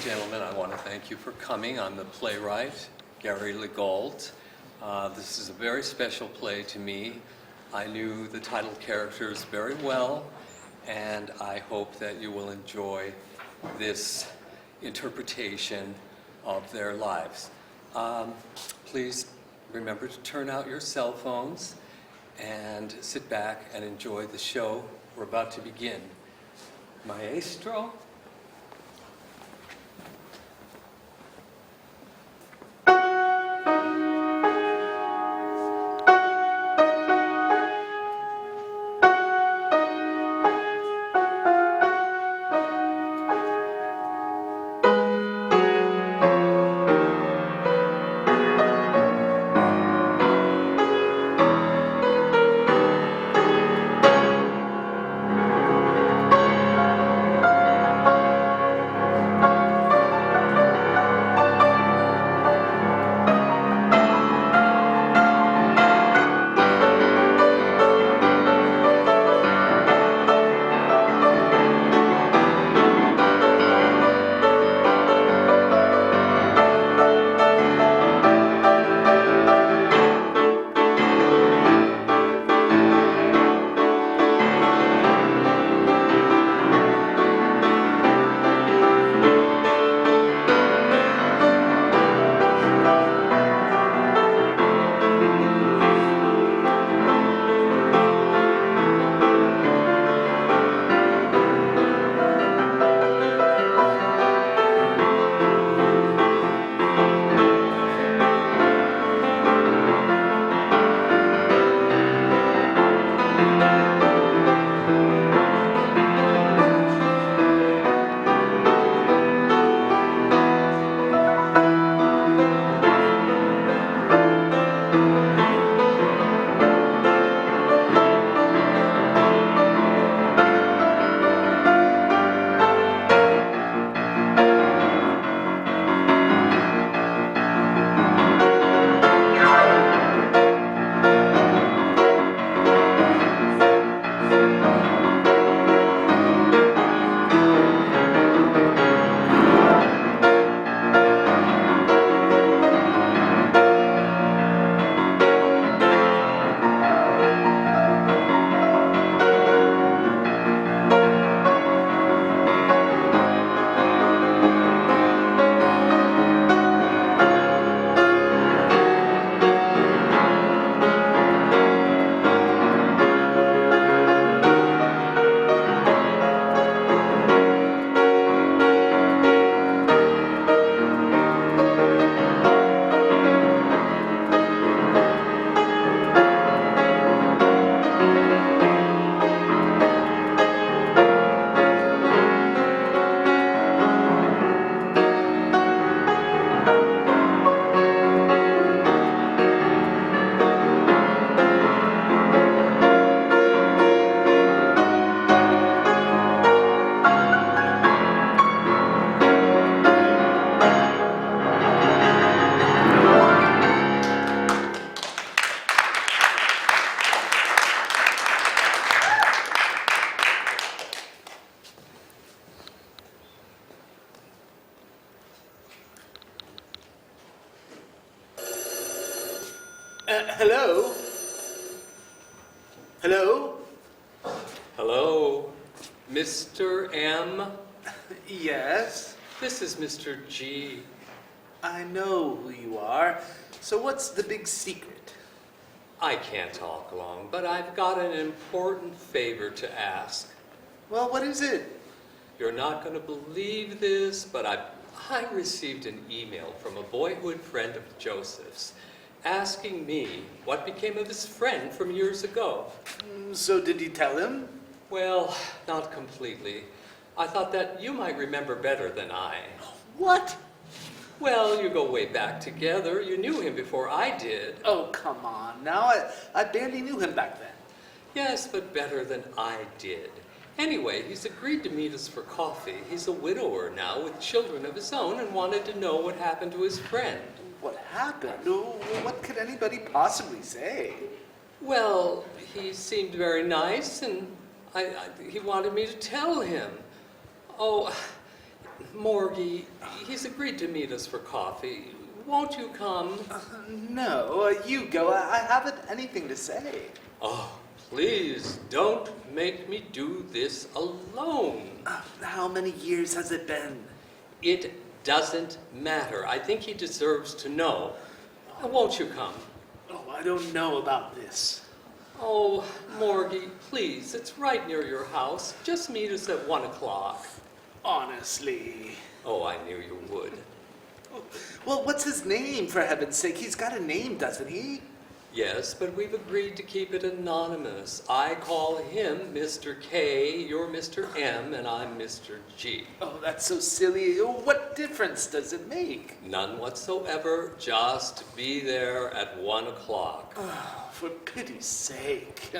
gentlemen, I want to thank you for coming. I'm the playwright, Gary LeGault. This is a very special play to me. I knew the title characters very well, and I hope that you will enjoy this interpretation of their lives. Please remember to turn out your cell phones and sit back and enjoy the show. We're about to begin. Maestro? Hello? Hello? Hello, Mr. M. Yes? This is Mr. G. I know who you are. So what's the big secret? I can't talk long, but I've got an important favor to ask. Well, what is it? You're not going to believe this, but I received an email from a boyhood friend of Joseph's asking me what became of his friend from years ago. So did you tell him? Well, not completely. I thought that you might remember better than I. What? Well, you go way back together. You knew him before I did. Oh, come on. Now, I barely knew him back then. Yes, but better than I did. Anyway, he's agreed to meet us for coffee. He's a widower now with children of his own and wanted to know what happened to his friend. What happened? What could anybody possibly say? Well, he seemed very nice, and he wanted me to tell him. Oh, Morgie, he's agreed to meet us for coffee. Won't you come? No, you go. I haven't anything to say. Oh, please don't make me do this alone. How many years has it been? It doesn't matter. I think he deserves to know. Won't you come? Oh, I don't know about this. Oh, Morgie, please, it's right near your house. Just meet us at 1 o'clock. Honestly. Oh, I knew you would. Well, what's his name, for heaven's sake? He's got a name, doesn't he? Yes, but we've agreed to keep it anonymous. I call him Mr. K, you're Mr. M, and I'm Mr. G. Oh, that's so silly. What difference does it make? None whatsoever. Just be there at 1 o'clock. Oh, for pity's sake.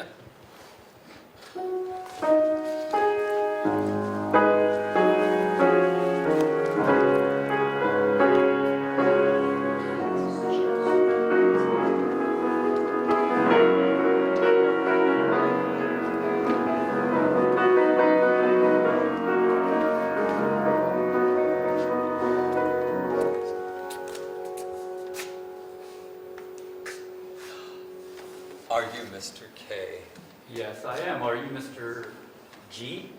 Are you Mr. K? Yes, I am. Are you Mr. G?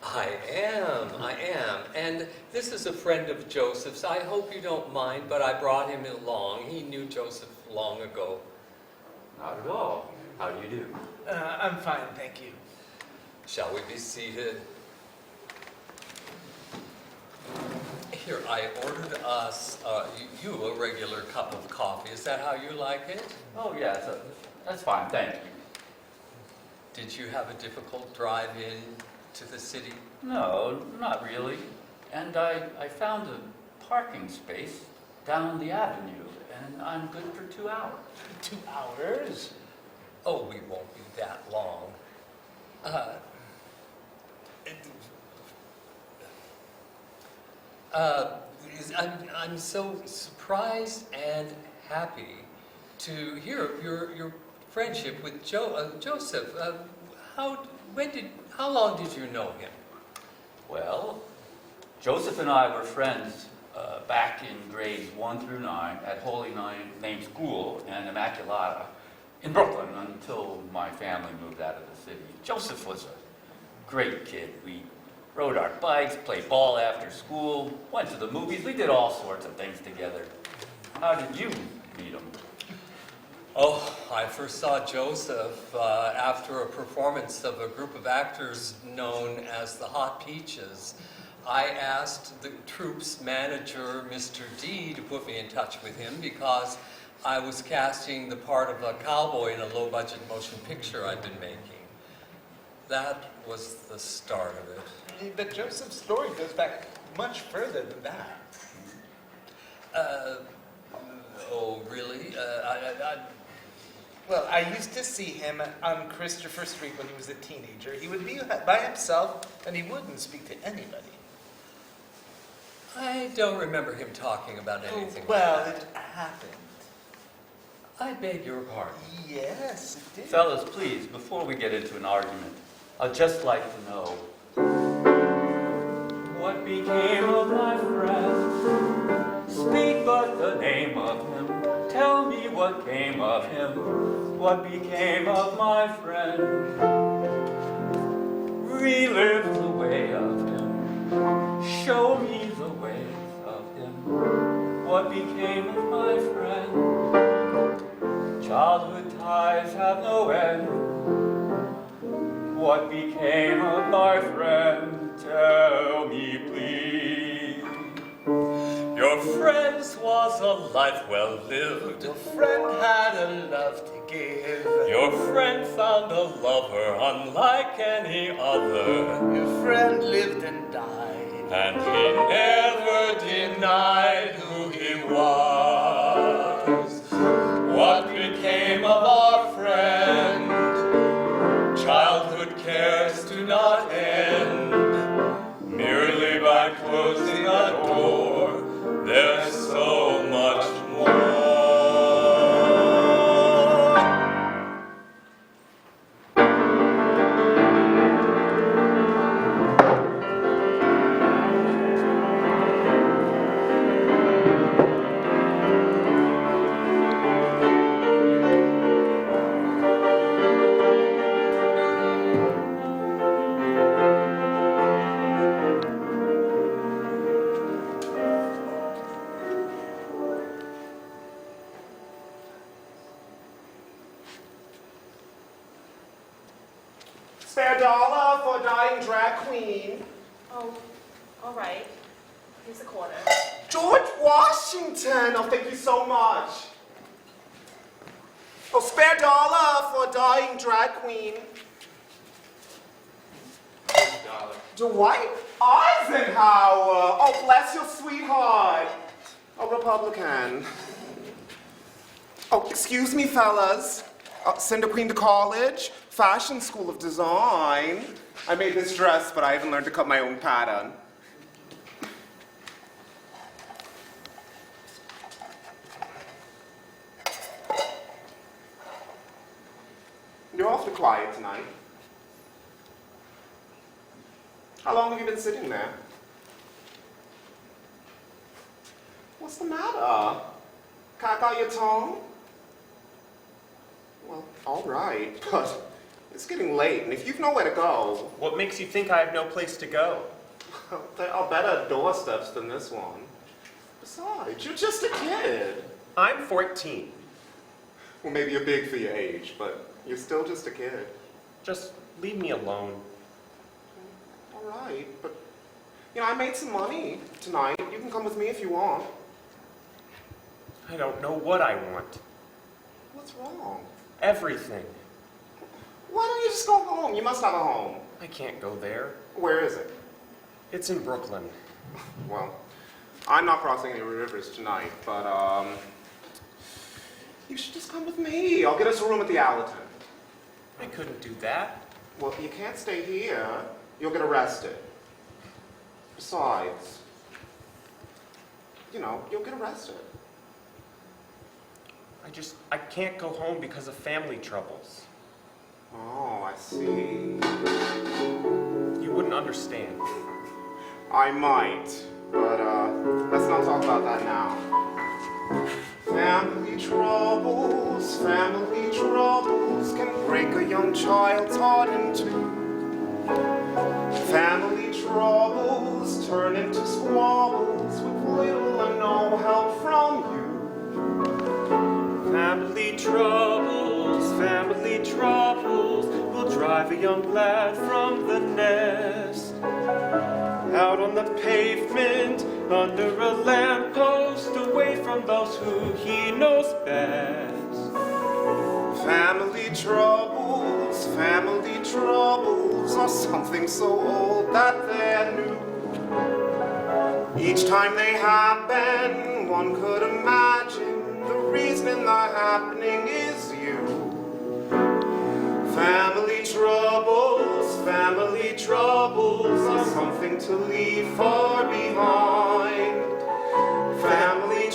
I am. And this is a friend of Joseph's. I hope you don't mind, but I brought him along. He knew Joseph long ago. Not at all. How do you do? I'm fine, thank you. Shall we be seated? Here, I ordered us, you a regular cup of coffee. Is that how you like it? Oh, yes. That's fine. Thank you. Did you have a difficult drive in to the city? No, not really. And I found a parking space down the avenue, and I'm good for 2 hours. 2 hours? Oh, we won't be that long. I'm so surprised and happy to hear of your friendship with Joseph. How long did you know him? Well, Joseph and I were friends back in grades 1 through 9 at Holy Name School and Immaculata in Brooklyn until my family moved out of the city. Joseph was a great kid. We rode our bikes, played ball after school, went to the movies. We did all sorts of things together. How did you meet him? Oh, I first saw Joseph after a performance of a group of actors known as the Hot Peaches. I asked the troupe's manager, Mr. D, to put me in touch with him because I was casting the part of a cowboy in a low-budget motion picture I'd been making. That was the start of it. But Joseph's story goes back much further than that. Oh, really? Well, I used to see him on Christopher Street when he was a teenager. He would be by himself, and he wouldn't speak to anybody. I don't remember him talking about anything Well, like that. it happened. I beg your pardon. Yes, it did. Fellas, please, before we get into an argument, I'd just like to know what became of my friend. Speak but the name of him. Tell me what came of him. What became of my friend? Relive the way of him. Show me the ways of him. What became of my friend? Childhood ties have no end. What became of my friend? Tell me, please. Your friend's was a life well lived. Your friend had a love to give. Your friend found a lover unlike any other. Your friend lived and died. And he never denied who he was. What became of our friend? Childhood cares do not end. Merely by closing a door, there's so much more. queen. Oh, all right. Here's a quarter. George Washington. Oh, thank you so much. Oh, spare dollar for a dying drag queen. Dwight Eisenhower. Oh, bless your sweetheart. A Republican. Oh, excuse me, fellas. Send a queen to college, fashion school of design. I made this dress, but I haven't learned to cut my own pattern. You're awfully quiet tonight. How long have you been sitting there? What's the matter? Cock out your tongue? Well, all right, but it's getting late, and if you've nowhere to go... What makes you think I have no place to go? There are better doorsteps than this one. Besides, you're just a kid. I'm 14. Well, maybe you're big for your age, but you're still just a kid. Just leave me alone. All right, but, you know, I made some money tonight. You can come with me if you want. I don't know what I want. What's wrong? Everything. Why don't you just go home? You must have a home. I can't go there. Where is it? It's in Brooklyn. Well, I'm not crossing any rivers tonight, but, you should just come with me. I'll get us a room at the Allerton. I couldn't do that. Well, you can't stay here. You'll get arrested. Besides, you know, you'll get arrested. I can't go home because of family troubles. Oh, I see. You wouldn't understand. I might, but, let's not talk about that now. Family troubles can break a young child's heart in two. Family troubles turn into squabbles with little or no help from you. Family troubles will drive a young lad from the nest. Out on the pavement, under a lamppost, away from those who he knows best. Family troubles are something so old that they're new. Each time they happen, one could imagine the reason they're happening is you. Family troubles are something to leave far behind. Family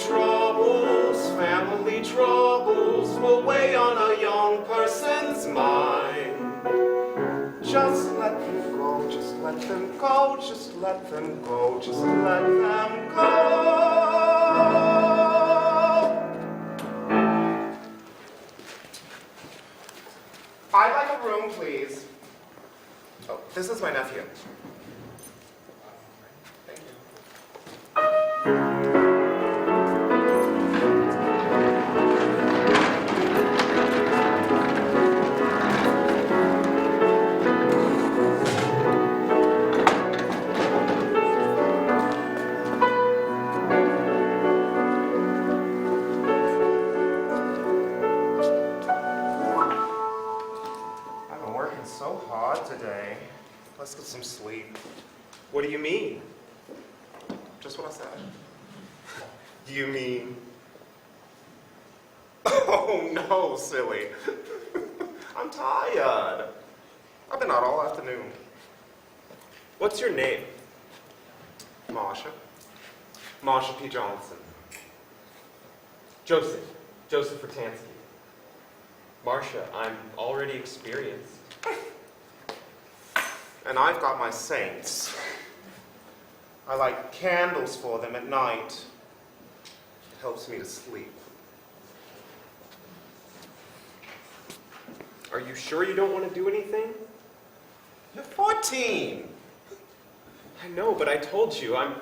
troubles will weigh on a young person's mind. Just let them go, just let them go, just let them go, just let them go. I'd like a room, please. Oh, this is my nephew. Thank you. Today. Let's get some sleep. What do you mean? Just what I said. Do you mean? Oh no, silly. I'm tired. I've been out all afternoon. What's your name? Marsha. Marsha P. Johnson. Joseph Vertansky. Marsha, I'm already experienced. And I've got my saints. I light candles for them at night. It helps me to sleep. Are you sure you don't want to do anything? You're 14. I know, but I told you, I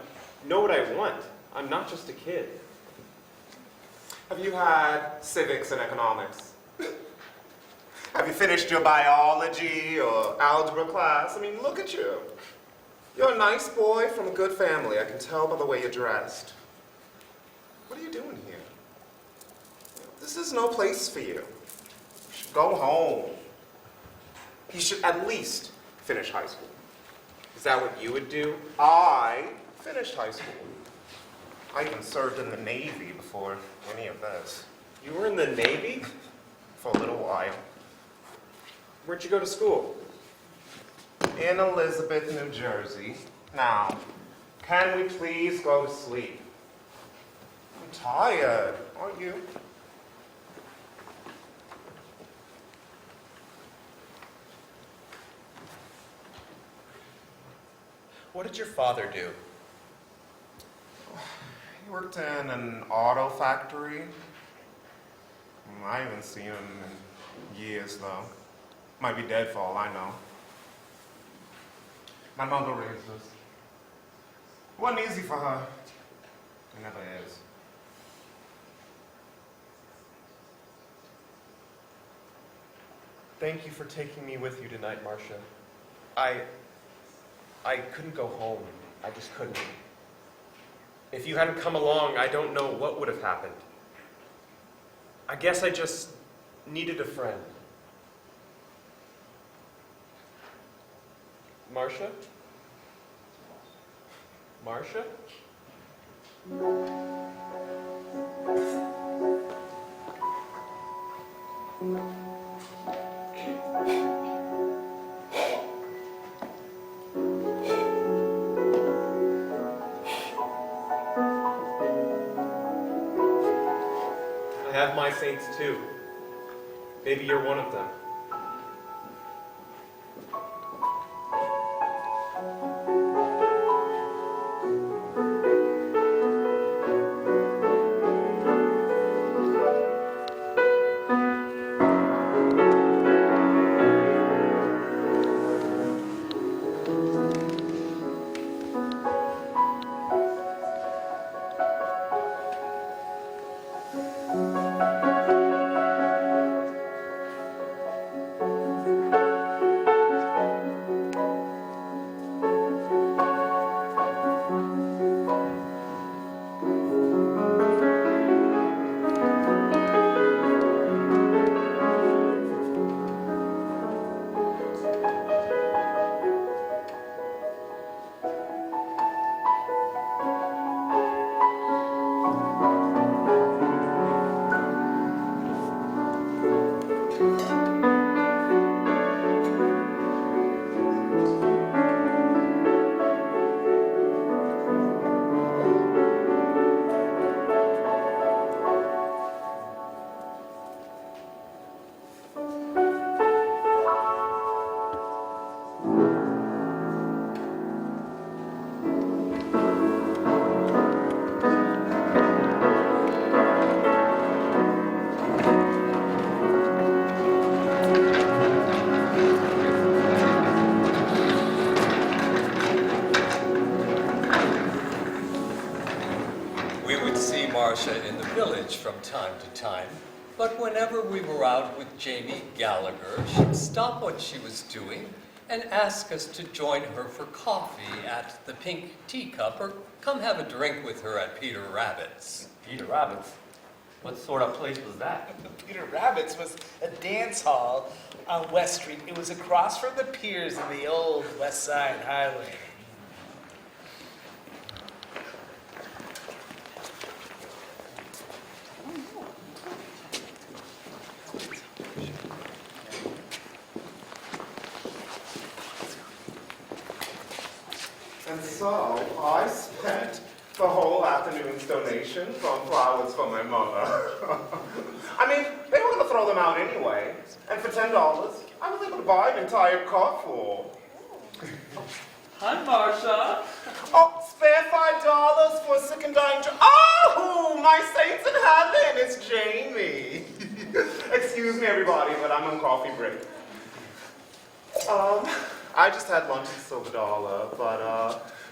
know what I want. I'm not just a kid. Have you had civics and economics? Have you finished your biology or algebra class? I mean, look at you. You're a nice boy from a good family. I can tell by the way you're dressed. What are you doing here? This is no place for you. You should go home. You should at least finish high school. Is that what you would do? I finished high school. I even served in the Navy before any of this. You were in the Navy? For a little while. Where'd you go to school? In Elizabeth, New Jersey. Now, can we please go to sleep? I'm tired, aren't you? What did your father do? He worked in an auto factory. I haven't seen him in years, though. Might be dead for all I know. My mother raised us. It wasn't easy for her. It never is. Thank you for taking me with you tonight, Marsha. I couldn't go home. I just couldn't. If you hadn't come along, I don't know what would have happened. I guess I just needed a friend. Marsha? Marsha? I have my saints too. Maybe you're one of them. Marsha in the village from time to time, but whenever we were out with Jamie Gallagher, she'd stop what she was doing and ask us to join her for coffee at the Pink Teacup or come have a drink with her at Peter Rabbit's. Peter Rabbit's? What sort of place was that? Peter Rabbit's was a dance hall on West Street. It was across from the piers in the old West Side Highway. And so I spent the whole afternoon's donations on flowers for my mother. I mean, they were going to throw them out anyway. And for $10, I was able to buy an entire car full. Hi, Marsha. Oh, spare $5 for a sick and dying Oh, my saints in heaven, it's Jamie. Excuse me, everybody, but I'm on coffee break. I just had lunch at Silver Dollar, but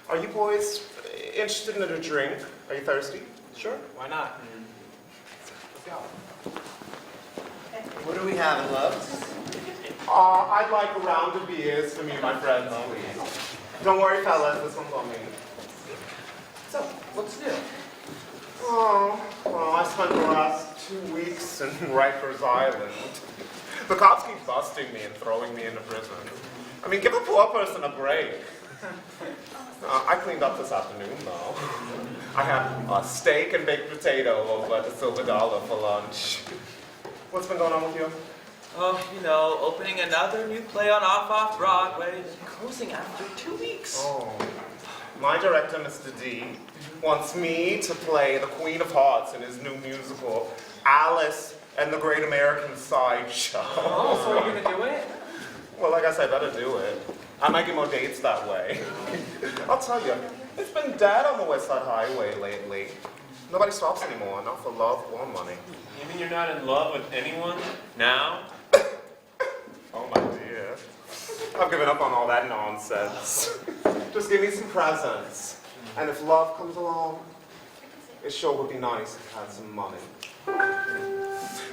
are you boys interested in a drink? Are you thirsty? Sure, why not? Let's go. What do we have, loves? I'd like a round of beers for me and my friends, please. Don't worry, fellas, this one's on me. So, what's new? Oh, well, I spent the last 2 weeks in Rikers Island. The cops keep busting me and throwing me into prison. I mean, give a poor person a break. I cleaned up this afternoon, though. I had a steak and baked potato over at the Silver Dollar for lunch. What's been going on with you? Oh, you know, opening another new play on Off Broadway, closing after 2 weeks. Oh, my director, Mr. D, wants me to play the Queen of Hearts in his new musical, Alice and the Great American Sideshow. Oh, so are you gonna do it? Well, I guess I better do it. I might get more dates that way. I'll tell you, it's been dead on the West Side Highway lately. Nobody stops anymore, not for love or money. You mean you're not in love with anyone now? Oh my dear. I've given up on all that nonsense. Just give me some presents. And if love comes along, it sure would be nice if it had some money.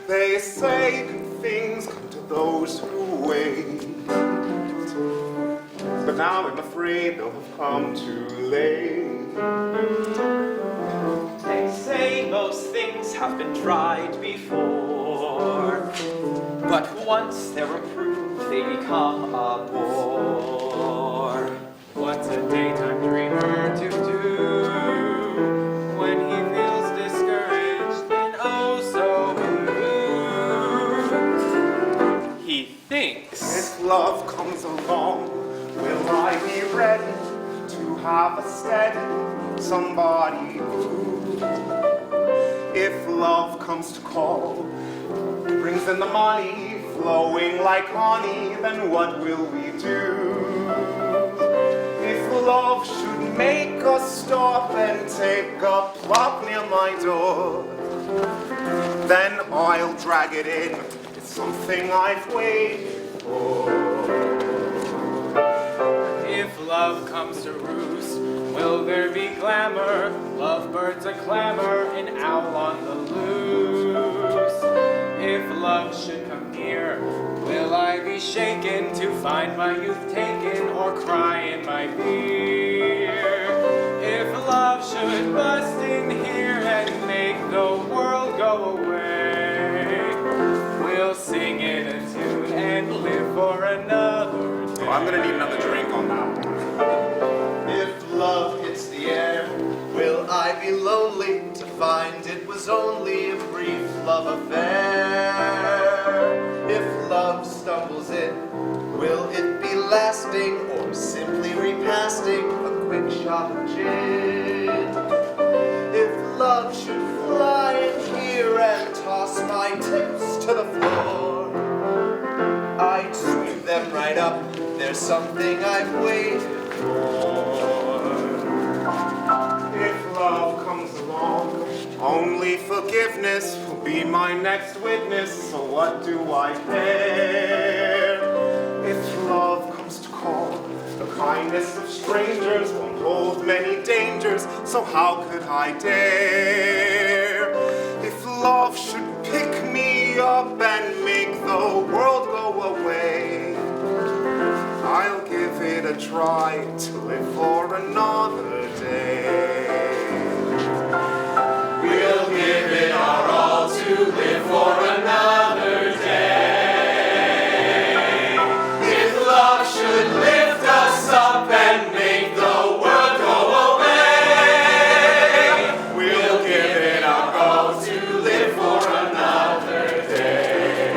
They say good things come to those who wait. But now I'm afraid they'll have come too late. They say most things have been tried before, but once they're approved, they become a bore. What's a daytime dreamer to do when he feels discouraged and oh so blue? He thinks. If love comes along, will I be ready to have a steady somebody who, if love comes to call, brings in the money flowing like honey, then what will we do? If love should make us stop and take a plop near my door, then I'll drag it in. It's something I've waited for. If love comes to roost, will there be glamour? Lovebirds a clamor, an owl on the loose. If love should come near, will I be shaken to find my youth taken or cry in my beer? If love should bust in here and make the world go away, we'll sing in a tune and live for another day. Oh, I'm gonna need another drink on that one. If love hits the air, will I be lonely to find it was only a brief love affair? If love stumbles in, will it be lasting or simply repasting a quick shot of gin? If love should fly in here and toss my tips to the floor, I'd sweep them right up. There's something I've waited for. If love comes along, only forgiveness will be my next witness, so what do I care? If love comes to call, the kindness of strangers won't hold many dangers, so how could I dare? If love should pick me up and make the world go away, I'll give it a try to live for another day. We'll give it our all to live for another day. If love should lift us up and make the world go away, we'll give it our all to live for another day.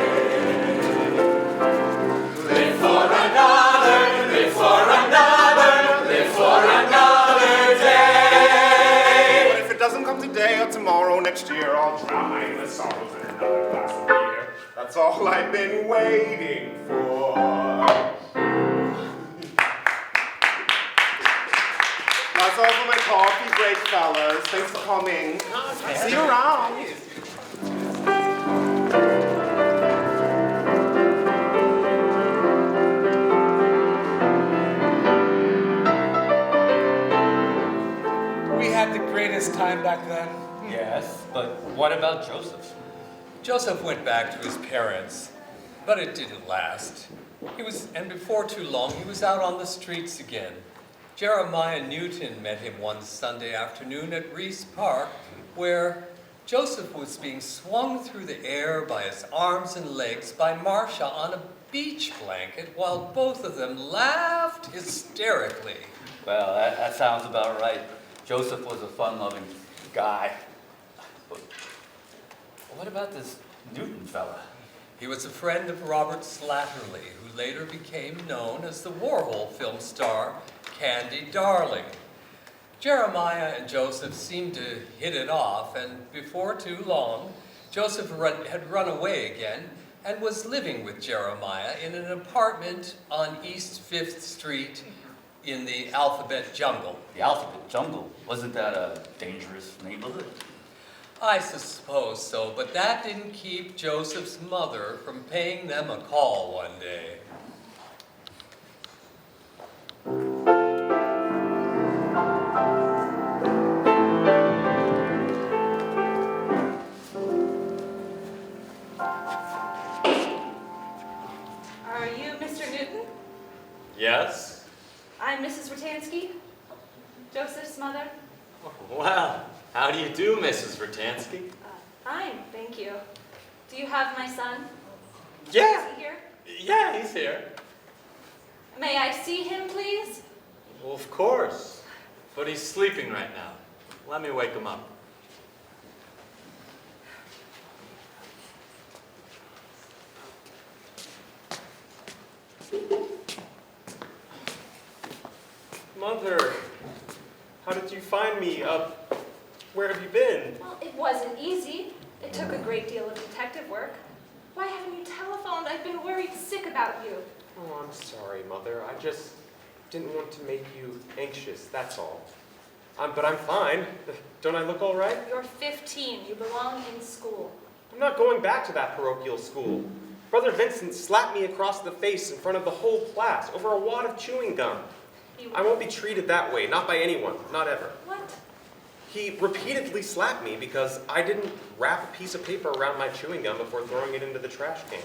Live for another, live for another, live for another day. But if it doesn't come today or tomorrow, next year, I'll drown the sorrows in another glass of beer. That's all I've been waiting for. That's all for my coffee break, fellas. Thanks for coming. See you around. We had the greatest time back then. Yes, but what about Joseph? Joseph went back to his parents, but it didn't last. And before too long, he was out on the streets again. Jeremiah Newton met him one Sunday afternoon at Reese Park, where Joseph was being swung through the air by his arms and legs by Marsha on a beach blanket while both of them laughed hysterically. Well, that sounds about right. Joseph was a fun-loving guy. But what about this Newton fella? He was a friend of Robert Slattery, who later became known as the Warhol film star Candy Darling. Jeremiah and Joseph seemed to hit it off, and before too long, Joseph had run away again and was living with Jeremiah in an apartment on East 5th Street in the Alphabet Jungle. The Alphabet Jungle? Wasn't that a dangerous neighborhood? I suppose so, but that didn't keep Joseph's mother from paying them a call one day. Are you Mr. Newton? Yes? I'm Mrs. Ratansky, Joseph's mother. Oh, well, how do you do, Mrs. Vertansky? Fine, thank you. Do you have my son? Yeah. Is he here? Yeah, he's here. May I see him, please? Well, of course. But he's sleeping right now. Let me wake him up. Mother, how did you find me? Where have you been? Well, it wasn't easy. It took a great deal of detective work. Why haven't you telephoned? I've been worried sick about you. Oh, I'm sorry, Mother. I just didn't want to make you anxious, that's all. But I'm fine. Don't I look all right? You're 15. You belong in school. I'm not going back to that parochial school. Brother Vincent slapped me across the face in front of the whole class over a wad of chewing gum. I won't be treated that way, not by anyone, not ever. What? He repeatedly slapped me because I didn't wrap a piece of paper around my chewing gum before throwing it into the trash can.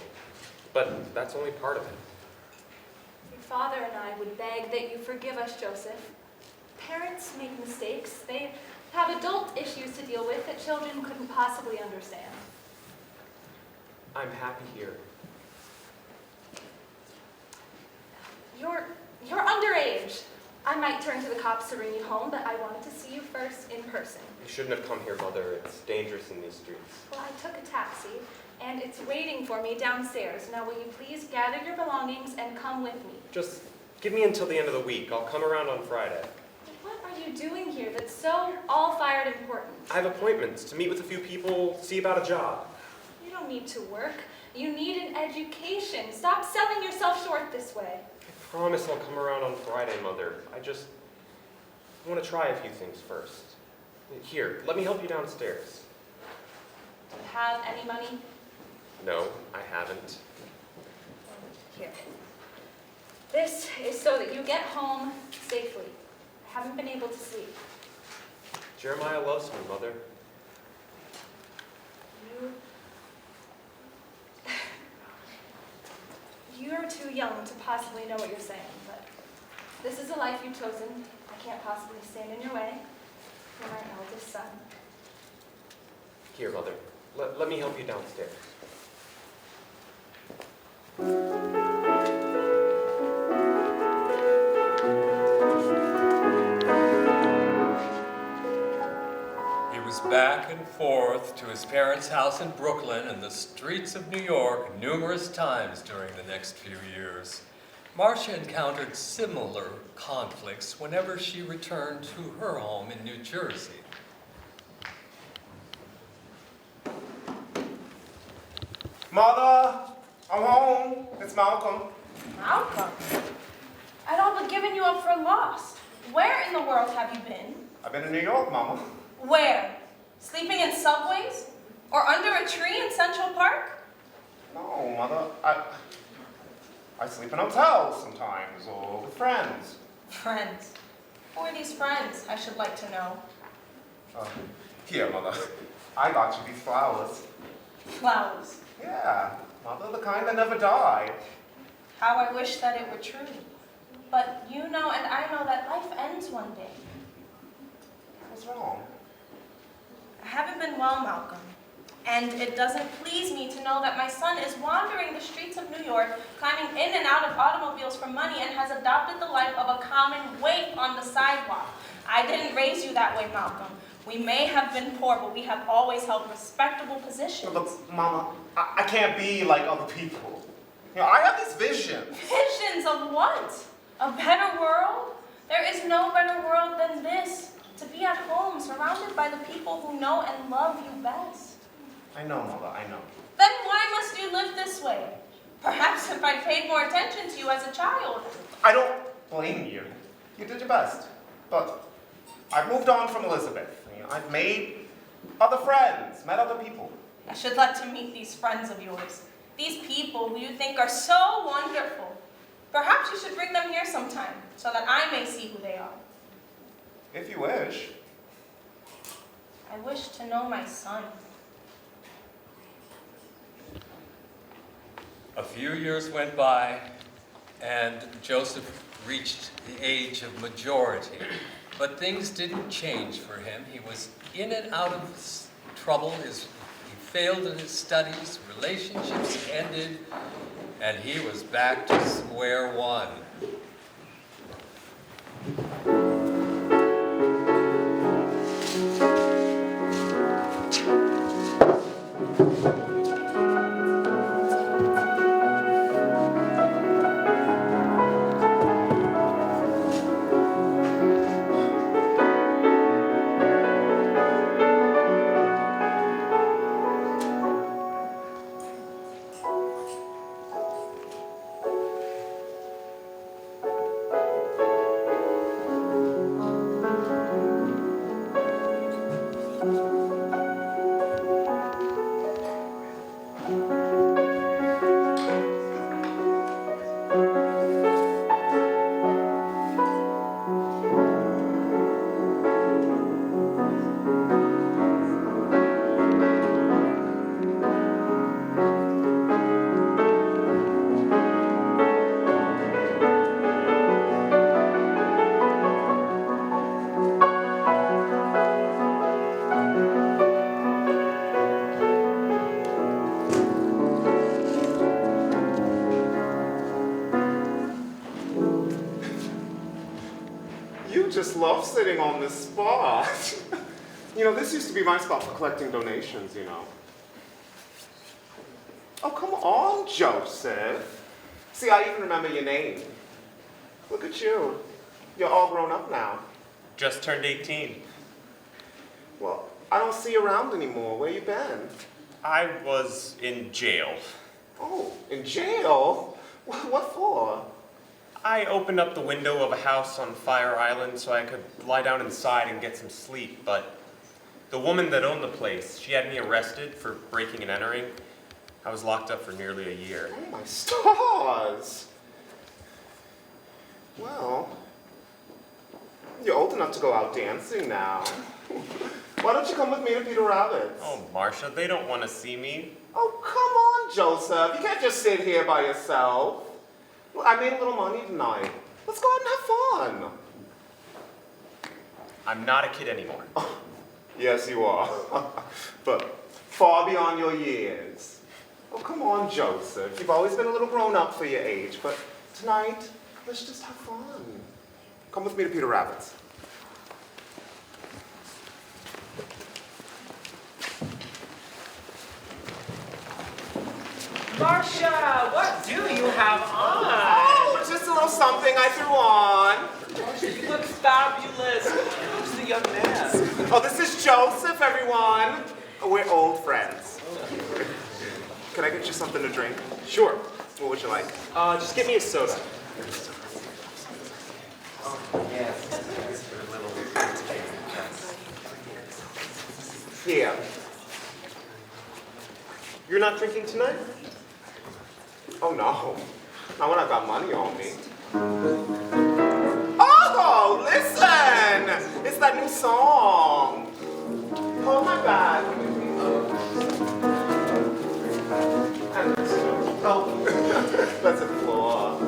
But that's only part of it. Your father and I would beg that you forgive us, Joseph. Parents make mistakes. They have adult issues to deal with that children couldn't possibly understand. I'm happy here. You're underage. I might turn to the cops to bring you home, but I wanted to see you first in person. You shouldn't have come here, Mother. It's dangerous in these streets. Well, I took a taxi, and it's waiting for me downstairs. Now, will you please gather your belongings and come with me? Just give me until the end of the week. I'll come around on Friday. What are you doing here that's so all-fired important? I have appointments to meet with a few people, see about a job. You don't need to work. You need an education. Stop selling yourself short this way. I promise I'll come around on Friday, Mother. I just want to try a few things first. Here, let me help you downstairs. Do you have any money? No, I haven't. Here. This is so that you get home safely. I haven't been able to sleep. Jeremiah loves me, Mother. You're too young to possibly know what you're saying, but this is a life you've chosen. I can't possibly stand in your way. You're my eldest son. Here, Mother. Let me help you downstairs. He was back and forth to his parents' house in Brooklyn and the streets of New York numerous times during the next few years. Marsha encountered similar conflicts whenever she returned to her home in New Jersey. Mother, I'm home. It's Malcolm. Malcolm? I'd all but given you up for lost. Where in the world have you been? I've been in New York, Mama. Where? Sleeping in subways? Or under a tree in Central Park? No, Mother. I sleep in hotels sometimes, or with friends. Friends. Who are these friends, I should like to know? Here, Mother. I got you these flowers. Flowers. Yeah, Mother, the kind that never die. How I wish that it were true. but you know and I know that life ends one day. What's wrong? I haven't been well, Malcolm. And it doesn't please me to know that my son is wandering the streets of New York, climbing in and out of automobiles for money, and has adopted the life of a common waif on the sidewalk. I didn't raise you that way, Malcolm. We may have been poor, but we have always held respectable positions. Look, Mama, I can't be like other people. You know, I have this vision. Visions of what? A better world? There is no better world than this. To be at home, surrounded by the people who know and love you best. I know, Mother, I know. Then why must you live this way? Perhaps if I paid more attention to you as a child. I don't blame you. You did your best. But I've moved on from Elizabeth. You know, I've made other friends, met other people. I should like to meet these friends of yours. These people who you think are so wonderful. Perhaps you should bring them here sometime, so that I may see who they are. If you wish. I wish to know my son. A few years went by, and Joseph reached the age of majority. But things didn't change for him. He was in and out of trouble. He failed in his studies, relationships ended, and he was back to square one. Just love sitting on this spot. You know, this used to be my spot for collecting donations, you know. Oh, come on, Joseph. See, I even remember your name. Look at you. You're all grown up now. Just turned 18. Well, I don't see you around anymore. Where you been? I was in jail. Oh, in jail? What for? I opened up the window of a house on Fire Island so I could lie down inside and get some sleep, but the woman that owned the place, she had me arrested for breaking and entering. I was locked up for nearly a year. Oh, my stars. Well, you're old enough to go out dancing now. Why don't you come with me to Peter Rabbit's? Oh, Marsha, they don't want to see me. Oh, come on, Joseph. You can't just sit here by yourself. Well, I made a little money tonight. Let's go out and have fun. I'm not a kid anymore. Oh, yes, you are. But far beyond your years. Oh, come on, Joseph. You've always been a little grown up for your age, but tonight, let's just have fun. Come with me to Peter Rabbit's. Marsha, what do you have on? Oh, just a little something I threw on. Marsha, you look fabulous. Who's the young man? Oh, this is Joseph, everyone. Oh, we're old friends. Can I get you something to drink? Sure. What would you like? Just get me a soda. Here. You're not drinking tonight? Oh, no. Not when I've got money on me. Oh, listen! It's that new song. Hold my bag. Oh, that's a flaw.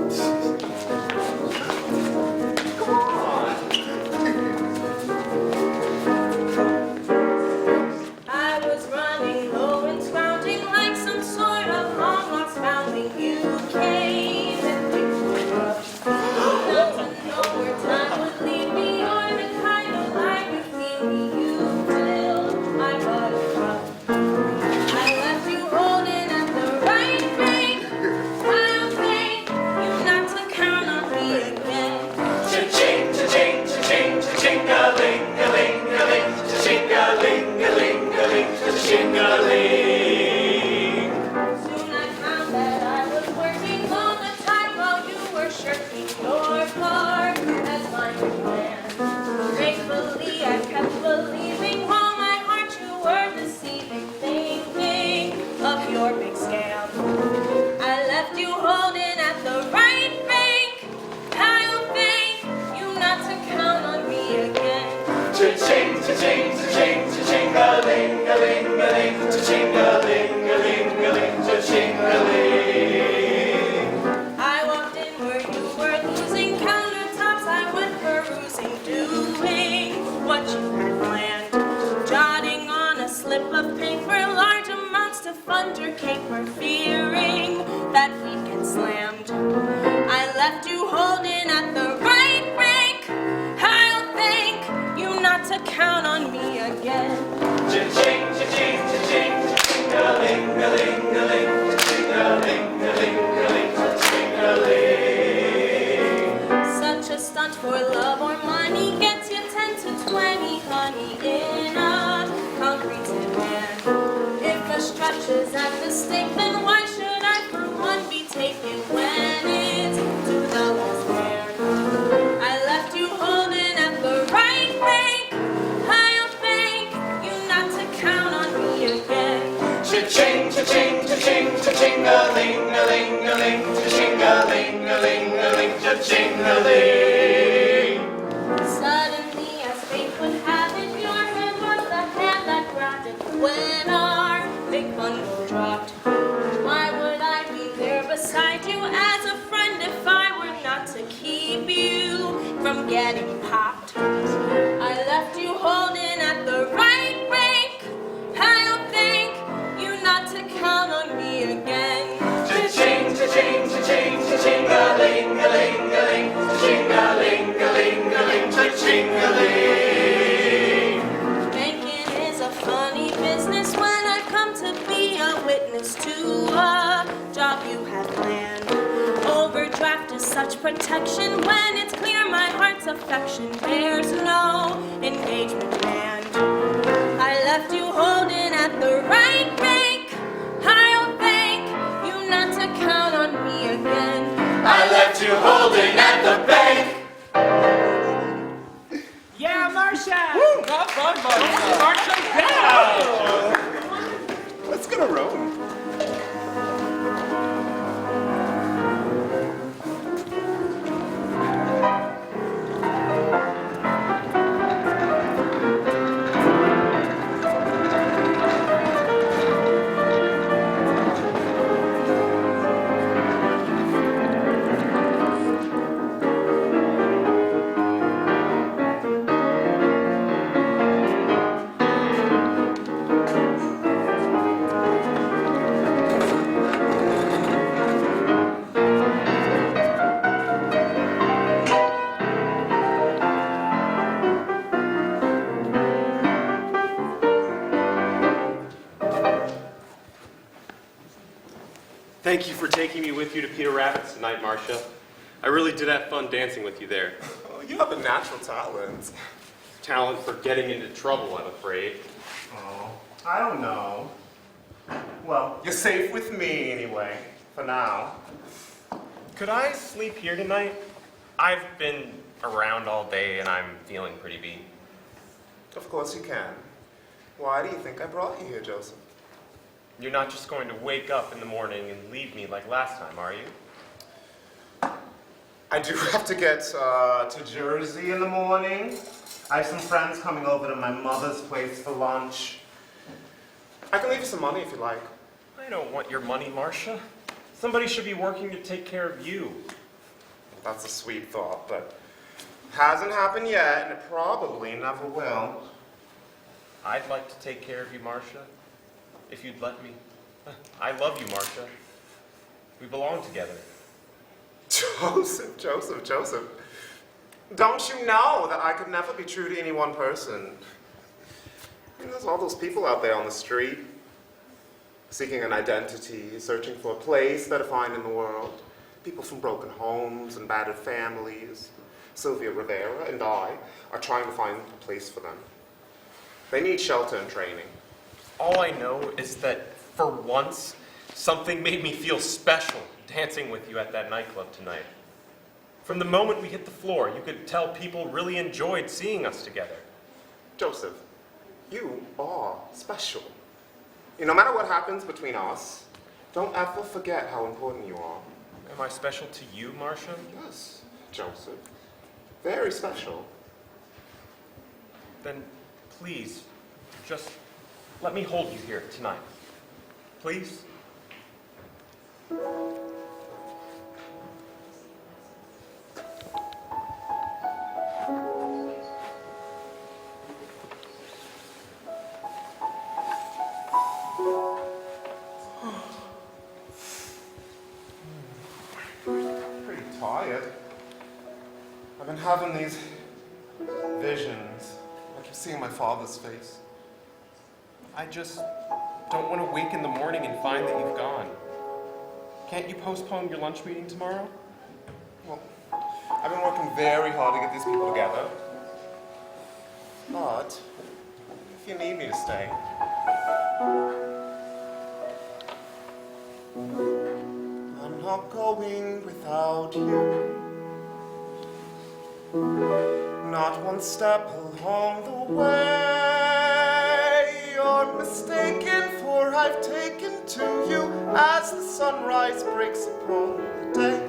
Cha-ching, cha-ching, cha-ching, cha-ching-a-ling-a-ling-a-ling, cha-ching-a-ling-a-ling-a-ling, cha-ching-a-ling. I walked in where you were losing countertops. I went perusing, doing what you had planned. Jotting on a slip of paper large amounts to fund your caper, fearing that we'd get slammed. I left you holding at the right rank. I'll thank you not to count on me again. Cha-ching, cha-ching, cha-ching, cha-ching-a-ling-a-ling-a-ling, cha-ching-a-ling-a-ling-a-ling, cha-ching-a-ling. Such a stunt for love or money gets you 10 to 20, honey, in a concrete sedan. If a stretch is at the stake, then why should I for one be taken when it's to the last man? I left you holding at the right bank. I'll thank you not to count on me again. Cha-ching, cha-ching, cha-ching, cha-ching-a-ling-a-ling-a-ling, cha-ching-a-ling-a-ling-a-ling, cha-ching-a-ling. Suddenly, as fate would have it, your hand was the hand that grabbed it when our big bundle dropped. Why would I be there beside you as a friend if I were not to keep you from getting popped? I left you holding at the right rank. I'll thank you not to count on me again. Cha-ching, cha-ching, cha-ching, cha-ching-a-ling-a-ling-a-ling, cha-ching-a-ling-a-ling-a-ling, cha-ching-a-ling. Banking is a funny business when I come to be a witness to a job you have planned. Overdraft is such protection when it's clear my heart's affection bears no engagement band. I left you holding at the right bank. I'll thank you not to count on me again. I left you holding at the bank. Yeah, Marsha! Woo! Not fun, Marsha! Yeah! Let's get a row. Thank you for taking me with you to Peter Rabbit's tonight, Marsha. I really did have fun dancing with you there. Oh, you have a natural talent. Talent for getting into trouble, I'm afraid. Oh, I don't know. Well, you're safe with me anyway, for now. Could I sleep here tonight? I've been around all day and I'm feeling pretty beat. Of course you can. Why do you think I brought you here, Joseph? You're not just going to wake up in the morning and leave me like last time, are you? I do have to get to Jersey in the morning. I have some friends coming over to my mother's place for lunch. I can leave you some money if you like. I don't want your money, Marsha. Somebody should be working to take care of you. That's a sweet thought, but hasn't happened yet, and it probably never will. I'd like to take care of you, Marsha, if you'd let me. I love you, Marsha. We belong together. Joseph. Don't you know that I could never be true to any one person? I mean, there's all those people out there on the street, seeking an identity, searching for a place they're to find in the world. People from broken homes and battered families. Sylvia Rivera and I are trying to find a place for them. They need shelter and training. All I know is that, for once, something made me feel special dancing with you at that nightclub tonight. From the moment we hit the floor, you could tell people really enjoyed seeing us together. Joseph, you are special. No matter what happens between us, don't ever forget how important you are. Am I special to you, Marsha? Yes, Joseph. Very special. then please, just let me hold you here tonight. Please? Pretty tired. I've been having these visions. I keep seeing my father's face. I just don't want to wake in the morning and find that you've gone. Can't you postpone your lunch meeting tomorrow? Well, I've been working very hard to get these people together. But if you need me to stay, I'm not going without you. Not one step along the way. You're mistaken, for I've taken to you as the sunrise breaks upon the day.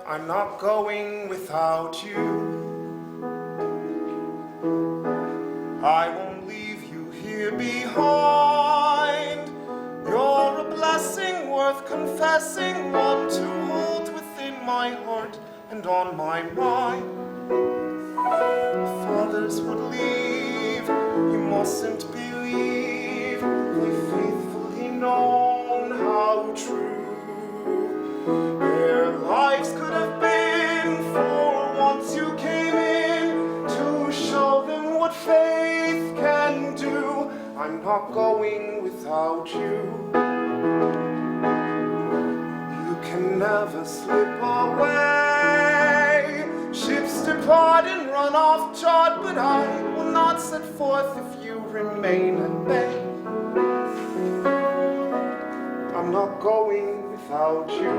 I'm not going without you. I won't leave you here behind. You're a blessing worth confessing, one to hold within my heart and on my mind. Fathers would leave, you mustn't believe. They've faithfully known how true their lives could have been, for once you came in to show them what faith can do. I'm not going without you. You can never slip away. Ships depart and run off chart, but I will not set forth if you remain at bay. I'm not going without you.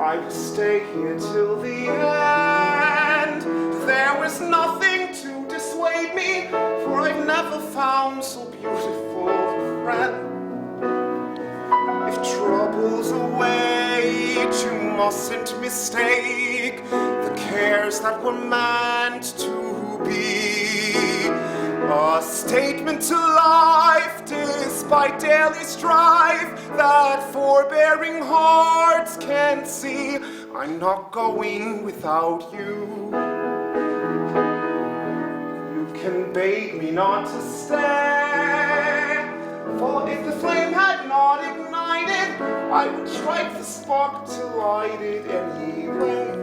I will stay here till the end. There was nothing to dissuade me, for I've never found so beautiful a friend. If trouble's await, you mustn't mistake the cares that were meant to be a statement to life, despite daily strife that forbearing hearts can see. I'm not going without you. You can beg me not to stay, for if the flame had not ignited, I would strike the spark to light it anyway.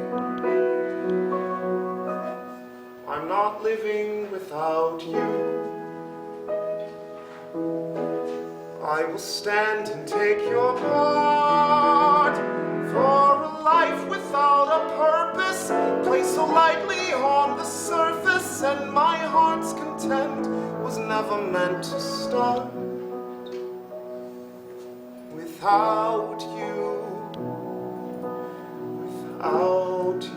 I'm not living without you. I will stand and take your part, for a life without a purpose, placed so lightly on the surface, and my heart's content was never meant to start. Without you, without you.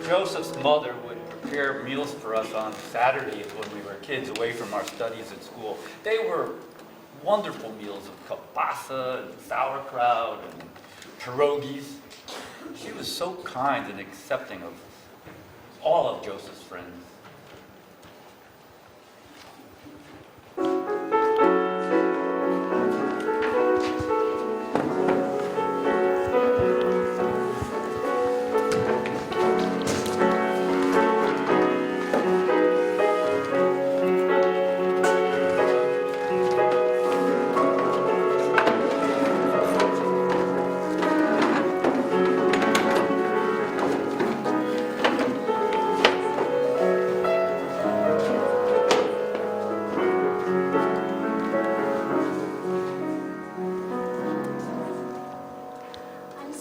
Joseph's mother would prepare meals for us on Saturdays when we were kids away from our studies at school. They were wonderful meals of kielbasa and sauerkraut and pierogies. She was so kind and accepting of all of Joseph's friends.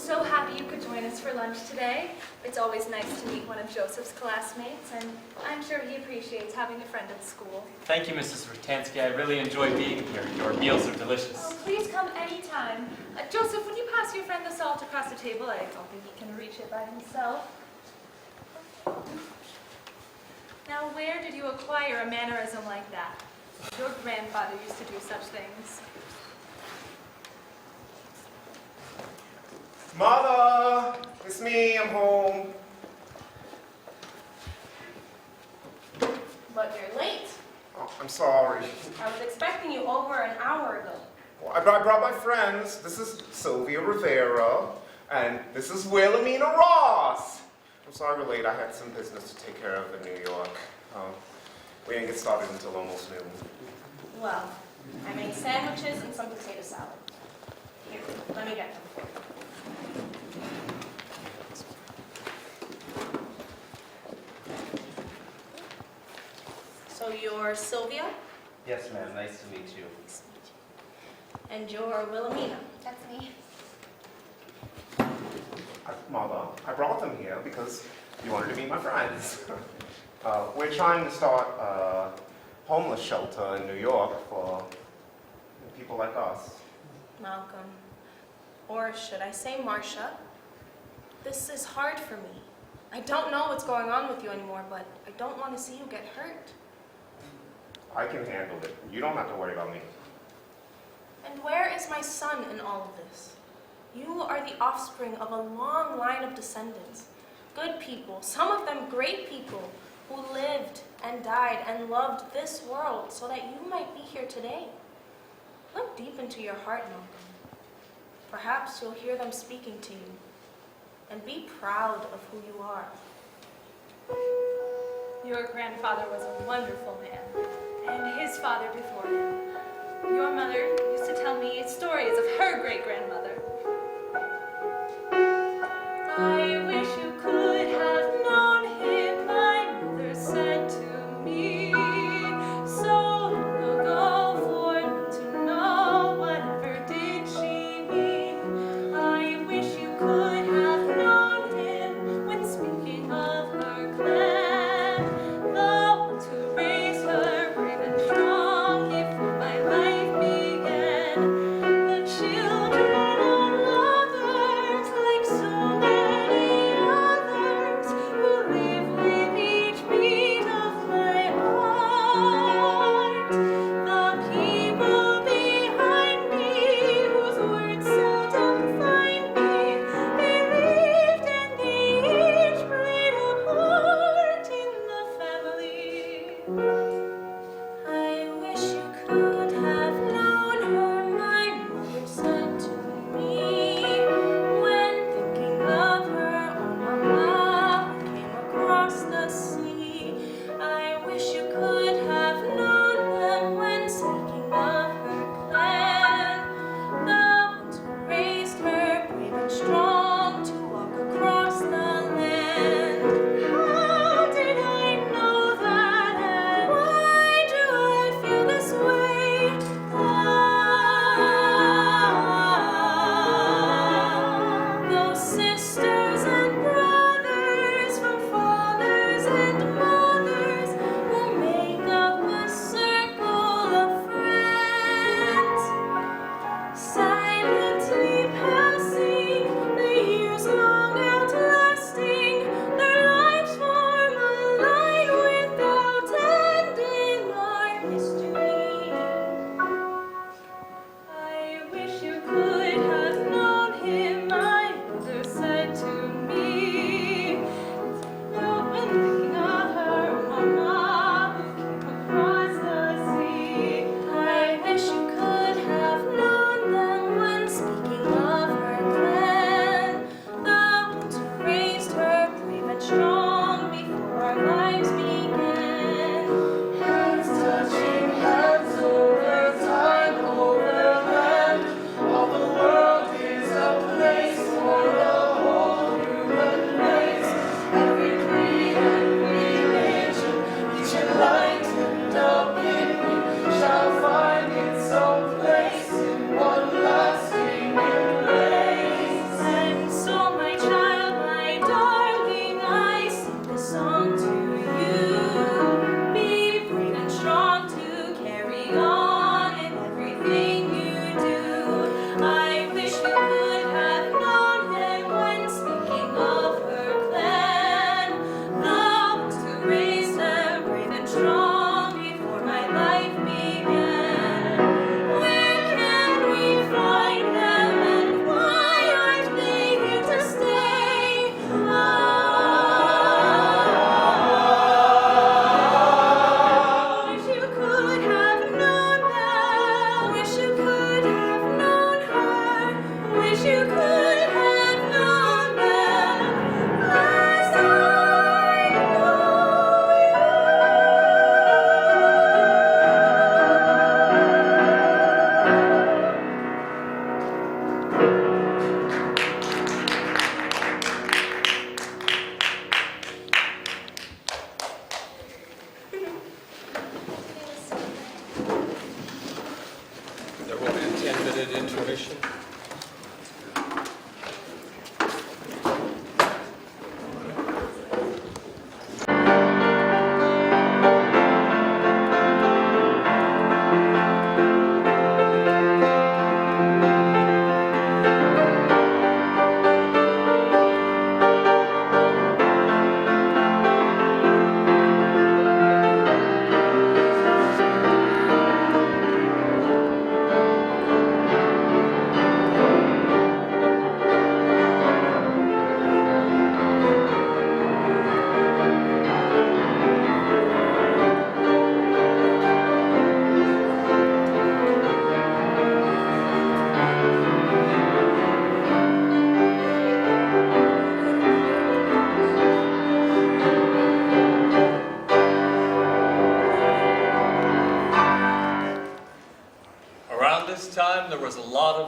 so happy you could join us for lunch today. It's always nice to meet one of Joseph's classmates, and I'm sure he appreciates having a friend at school. Thank you, Mrs. Rutansky. I really enjoy being here. Your meals are delicious. Oh, please come anytime. Joseph, would you pass your friend the salt across the table? I don't think he can reach it by himself. Now, where did you acquire a mannerism like that? Your grandfather used to do such things. Mother, it's me, I'm home. But you're late. Oh, I'm sorry. I was expecting you over an hour ago. Well, I brought my friends. This is Sylvia Rivera, and this is Wilhelmina Ross. I'm sorry we're late. I had some business to take care of in New York. We didn't get started until almost noon. Well, I made sandwiches and some potato salad. Here, let me get them for you. So you're Sylvia, Yes, ma'am. Nice to meet you. and you're Wilhelmina. That's me. Mother, I brought them here because you wanted to meet my friends. We're trying to start a homeless shelter in New York for people like us. Malcolm, or should I say Marsha, this is hard for me. I don't know what's going on with you anymore, but I don't want to see you get hurt. I can handle it. You don't have to worry about me. And where is my son in all of this? You are the offspring of a long line of descendants. Good people, some of them great people, who lived and died and loved this world so that you might be here today. Look deep into your heart, Malcolm. Perhaps you'll hear them speaking to you. And be proud of who you are. Your grandfather was a wonderful man, and his father before him. Your mother used to tell me stories of her great-grandmother. I wish you could have known him, my mother said to me, so long ago for me to know whatever did she mean. I wish you could have known him when speaking of her clan, the ones who raised her brave and strong before my life began, the children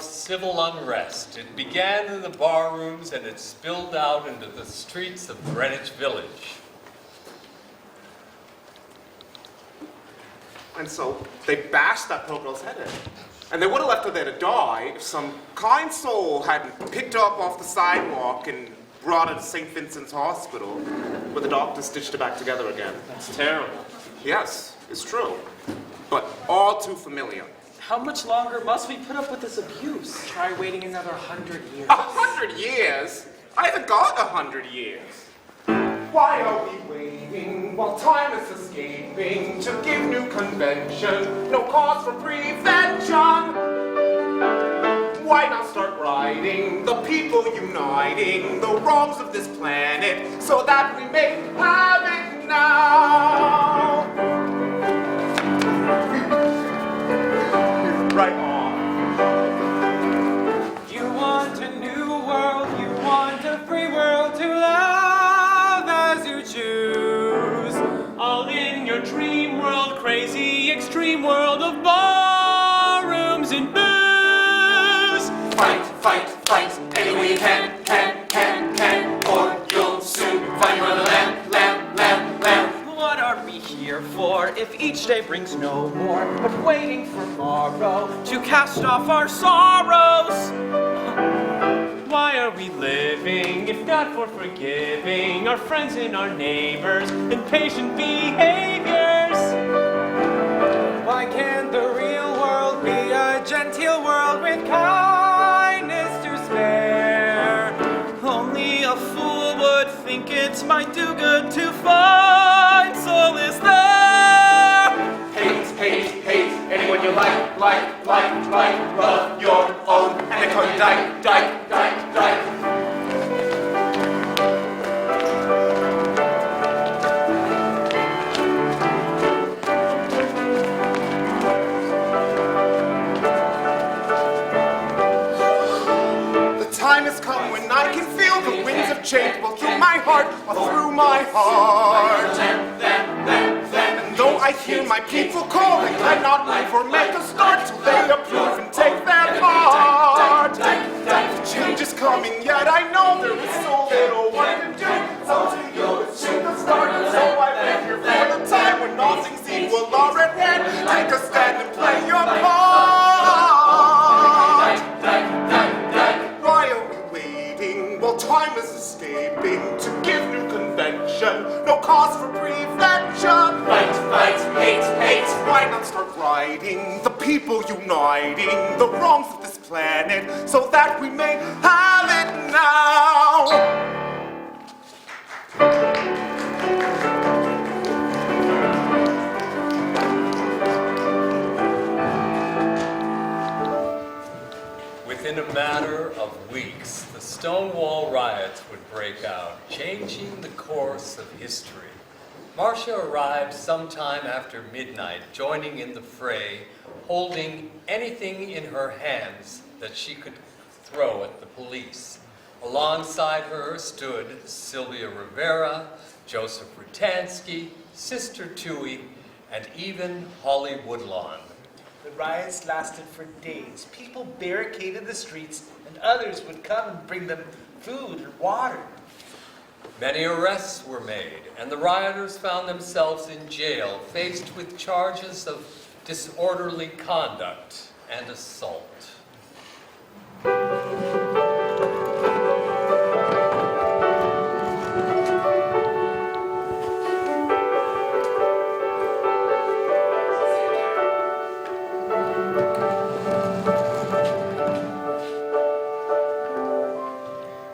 of civil unrest. It began in the barrooms and it spilled out into the streets of Greenwich Village. And so they bashed that poor girl's head in. And they would have left her there to die if some kind soul hadn't picked her up off the sidewalk and brought her to St. Vincent's Hospital, where the doctor stitched her back together again. That's terrible. Yes, it's true. But all too familiar. How much longer must we put up with this abuse? Try waiting another 100 years. 100 years? I haven't got 100 years. Why are we waiting while time is escaping to give new convention? No cause for prevention. Why not start righting the people uniting the wrongs of this planet so that we may have it now? Right on. You want a new world, you want a free world to love as you choose. All in your dream world, crazy extreme world of ballrooms and booze. Fight, fight, fight, any way you can, or you'll soon find your other lamb. What are we here for if each day brings no more but waiting for tomorrow to cast off our sorrows? Why are we living if not for forgiving our friends and our neighbors and patient behaviors? Why can't the real world be a genteel world with kindness to spare? Only a fool would think it might do good to find solace there. Hate, hate, hate, anyone you like, love your own, and they call you die. The time has come when I can feel the winds of change blow through my heart, through my heart. And though I hear my people calling, I'm not move or make a start till they approve and take their part. The change is coming, yet I know there is so little one can do. It's up to you, it's just the start, and so I live here for the time when all things equal are at hand. Take a stand and play your part. Why are we waiting while time is escaping to give new convention? No cause for prevention. Fight, hate, hate. Why not start righting the people uniting the wrongs of this planet so that we may have it now? Within a matter of weeks, the Stonewall riots would break out, changing the course of history. Marsha arrived sometime after midnight, joining in the fray, holding anything in her hands that she could throw at the police. Alongside her stood Sylvia Rivera, Joseph Rutansky, Sister Tui, and even Holly Woodlawn. The riots lasted for days. People barricaded the streets, and others would come and bring them food and water. Many arrests were made, and the rioters found themselves in jail, faced with charges of disorderly conduct and assault.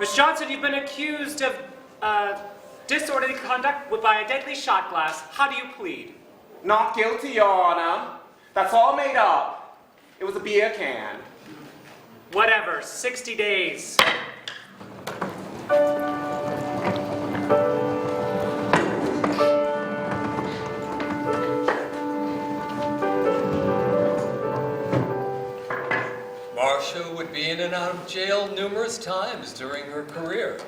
Miss Johnson, you've been accused of disorderly conduct by a deadly shot glass. How do you plead? Not guilty, Your Honor. That's all made up. It was a beer can. Whatever, 60 days. Marsha would be in and out of jail numerous times during her career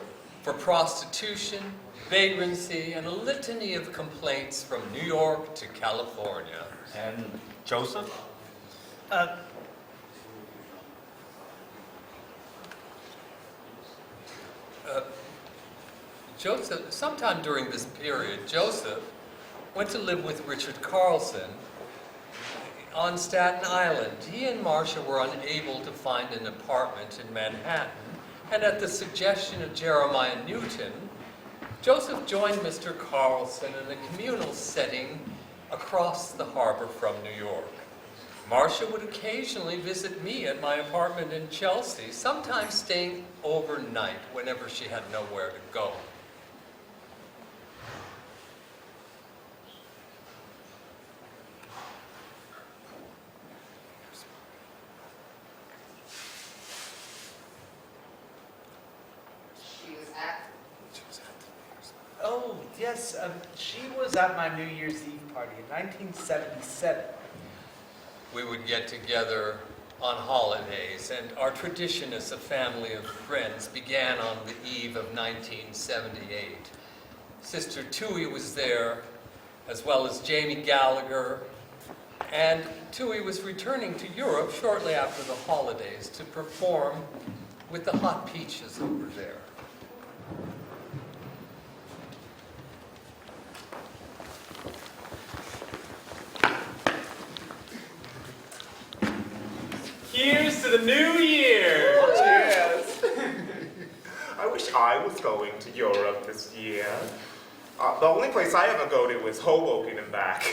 for prostitution, vagrancy, and a litany of complaints from New York to California. And Joseph? sometime during this period, Joseph went to live with Richard Carlson on Staten Island. He and Marsha were unable to find an apartment in Manhattan, and at the suggestion of Jeremiah Newton, Joseph joined Mr. Carlson in a communal setting across the harbor from New York. Marsha would occasionally visit me at my apartment in Chelsea, sometimes staying overnight whenever she had nowhere to go. Oh, yes, she was at my New Year's Eve party in 1977. We would get together on holidays, and our tradition as a family of friends began on the eve of 1978. Sister Tui was there, as well as Jamie Gallagher, and Tui was returning to Europe shortly after the holidays to perform with the Hot Peaches over there. Here's to the new year! Cheers! I wish I was going to Europe this year. The only place I ever go to is Hoboken and back.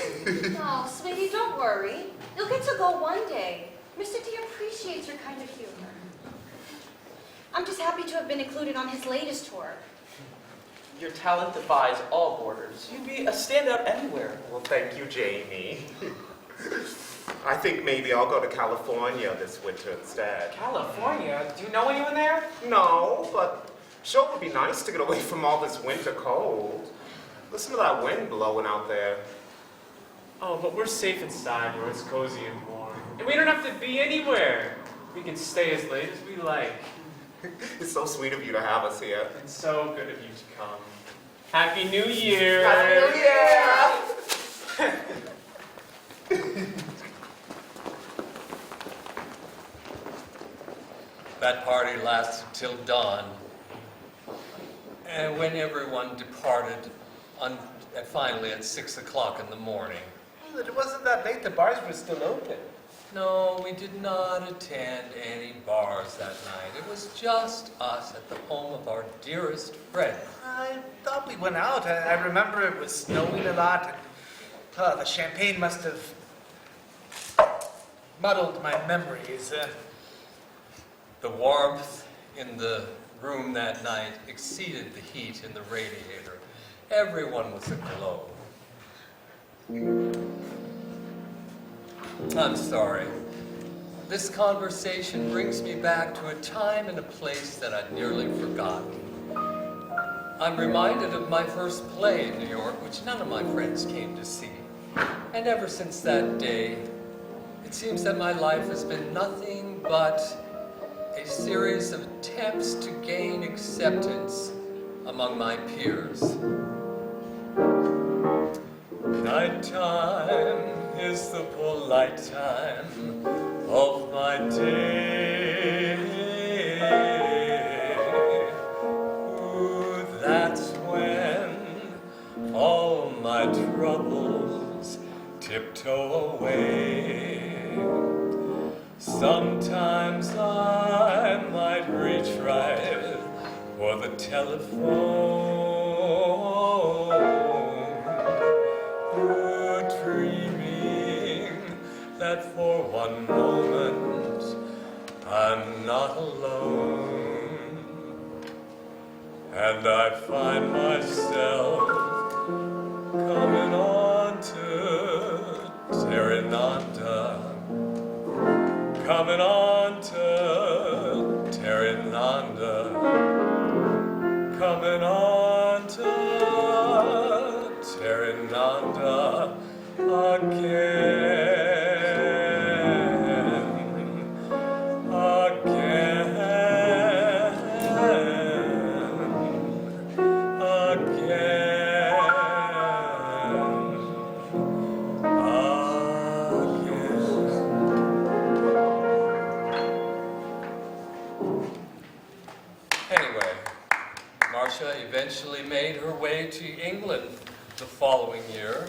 Oh, sweetie, don't worry. You'll get to go one day. Mr. D appreciates your kind of humor. I'm just happy to have been included on his latest tour. Your talent defies all borders. You'd be a standout anywhere. Well, thank you, Jamie. I think maybe I'll go to California this winter instead. California? Do you know anyone there? No, but sure would be nice to get away from all this winter cold. Listen to that wind blowing out there. Oh, but we're safe inside where it's cozy and warm. And we don't have to be anywhere. We can stay as late as we like. It's so sweet of you to have us here. It's so good of you to come. Happy New Year! Happy New Year! That party lasted till dawn, and when everyone departed, finally at 6 o'clock in the morning. Well, it wasn't that late. The bars were still open. No, we did not attend any bars that night. It was just us at the home of our dearest friend. I thought we went out. I remember it was snowing a lot. And, the champagne must have muddled my memories. The warmth in the room that night exceeded the heat in the radiator. Everyone was aglow. I'm sorry. This conversation brings me back to a time and a place that I'd nearly forgotten. I'm reminded of my first play in New York, which none of my friends came to see. And ever since that day, it seems that my life has been nothing but a series of attempts to gain acceptance among my peers. Nighttime is the polite time of my day. Ooh, that's when all my troubles tiptoe away. Sometimes I might reach right for the telephone, dreaming that for one moment I'm not alone, and I find myself coming on to Terrananda. Coming on to Terrananda, coming on to Terrananda again, again. Marsha eventually made her way to England the following year.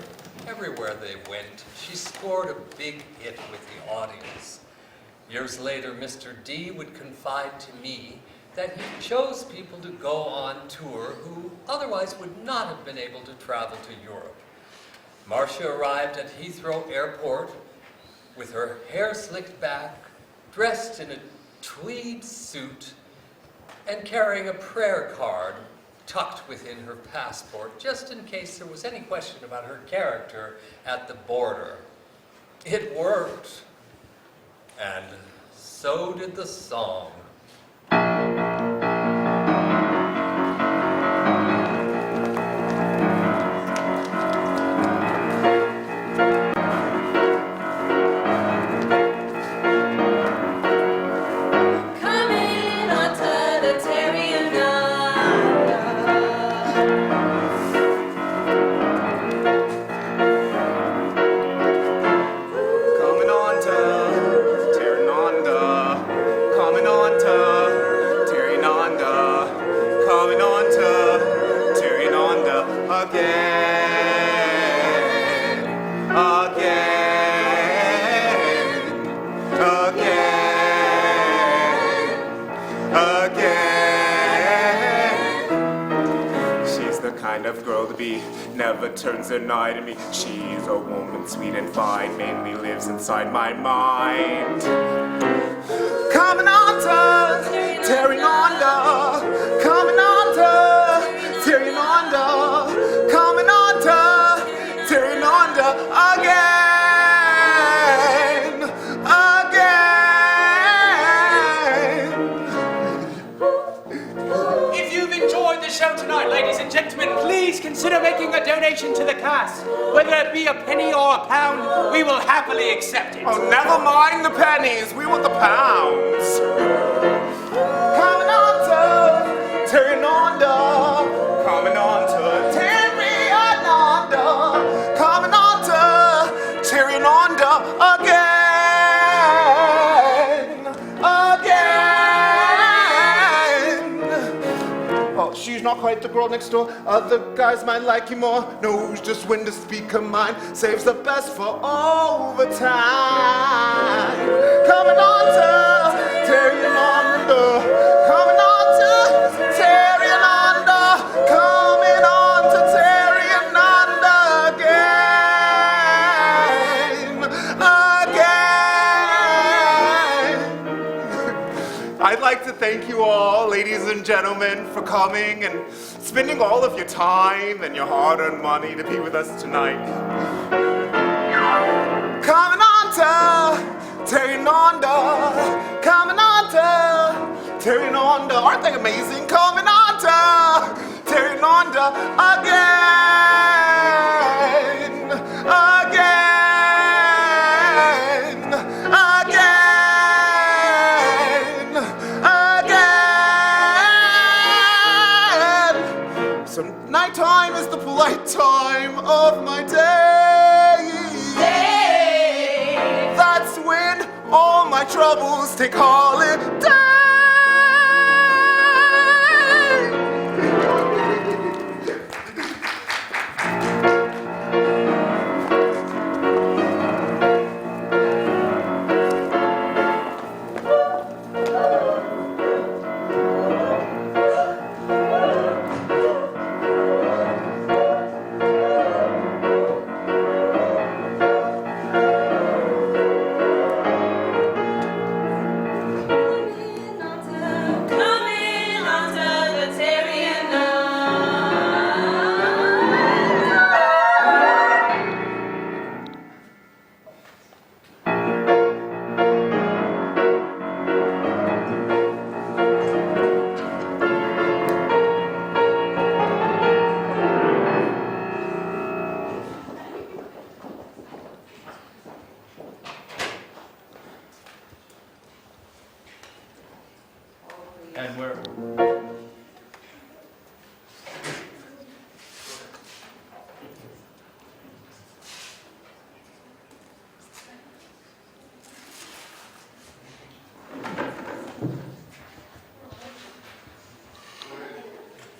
Everywhere they went, she scored a big hit with the audience. Years later, Mr. D would confide to me that he chose people to go on tour who otherwise would not have been able to travel to Europe. Marsha arrived at Heathrow Airport with her hair slicked back, dressed in a tweed suit, and carrying a prayer card tucked within her passport, just in case there was any question about her character at the border. It worked, and so did the song. Never turns an eye to me. She's a woman sweet and fine, mainly lives inside my mind. Coming on to, tearing under, coming on to, tearing under, coming on to, tearing under again, again. If you've enjoyed the show tonight, ladies and gentlemen, please consider making a donation to the cast. Whether it be a penny or a pound, we will happily accept it. Oh, never mind the pennies, we want the pounds. Coming on to, tearing under, coming on to, tearing under, coming on to, tearing under again, again. Oh, she's not quite the girl next door. Other guys might like you more. Knows just when to speak her mind. Saves the best for overtime. Coming on to, tearing under, coming on to, tearing under, coming on to, tearing under again, again. I'd like to thank you all, ladies and gentlemen, for coming and spending all of your time and your hard-earned money to be with us tonight. Coming on to, tearing under, coming on to, tearing under. Aren't they amazing? Coming on to, tearing under again, again, again, again. So nighttime is the polite time of my day. That's when all my troubles take holiday.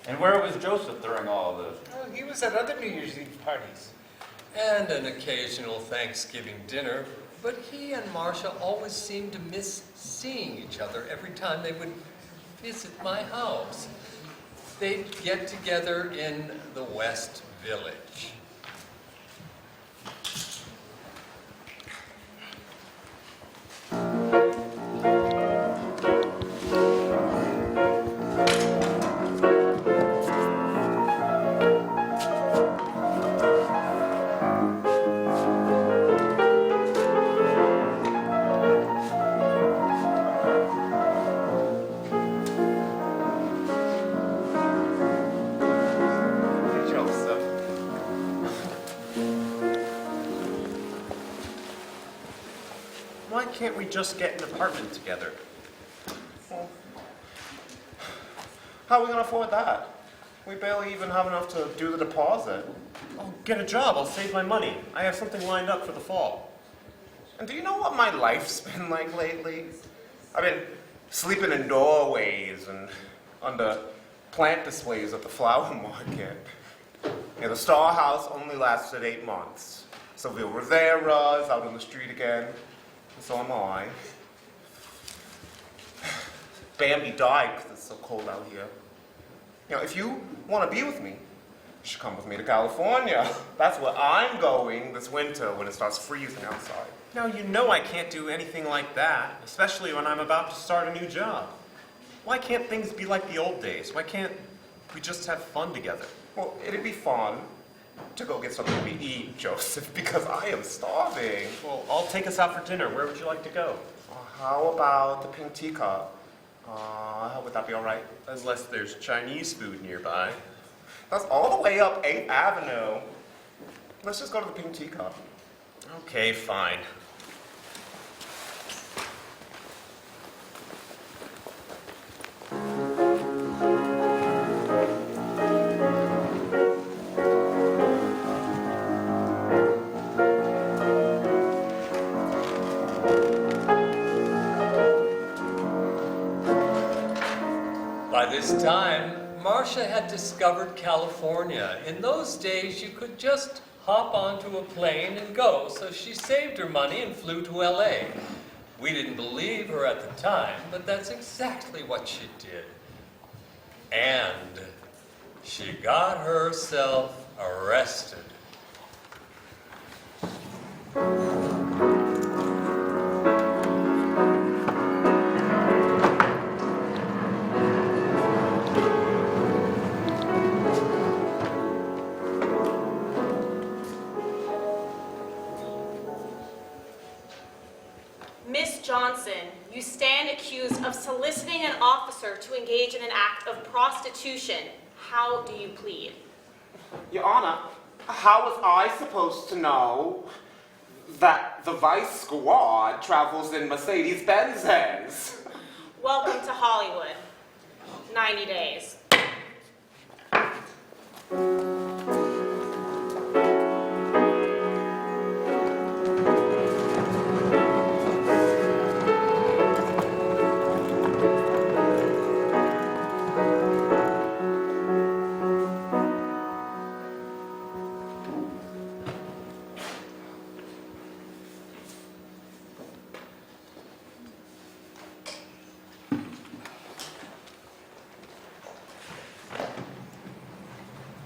And where was Joseph during all of this? Oh, he was at other New Year's Eve parties. And an occasional Thanksgiving dinner, but he and Marsha always seemed to miss seeing each other every time they would visit my house. They'd get together in the West Village. Joseph. Why can't we just get an apartment together? Well, how are we going to afford that? We barely even have enough to do the deposit. I'll get a job. I'll save my money. I have something lined up for the fall. And do you know what my life's been like lately? I've been sleeping in doorways and under plant displays at the flower market. Yeah, the Star House only lasted 8 months. Sylvia Rivera's out on the street again, and so am I. Bambi died because it's so cold out here. You know, if you want to be with me, you should come with me to California. That's where I'm going this winter when it starts freezing outside. Now, you know I can't do anything like that, especially when I'm about to start a new job. Why can't things be like the old days? Why can't we just have fun together? Well, it'd be fun to go get something to eat, Joseph, because I am starving. Well, I'll take us out for dinner. Where would you like to go? How about the Pink Teacup? Would that be all right? Unless there's Chinese food nearby. That's all the way up 8th Avenue. Let's just go to the Pink Teacup. Okay, fine. By this time, Marsha had discovered California. In those days, you could just hop onto a plane and go, so she saved her money and flew to LA. We didn't believe her at the time, but that's exactly what she did. And she got herself arrested. Miss Johnson, you stand accused of soliciting an officer to engage in an act of prostitution. How do you plead? Your Honor, how was I supposed to know that the Vice Squad travels in Mercedes-Benzes? Welcome to Hollywood. 90 days.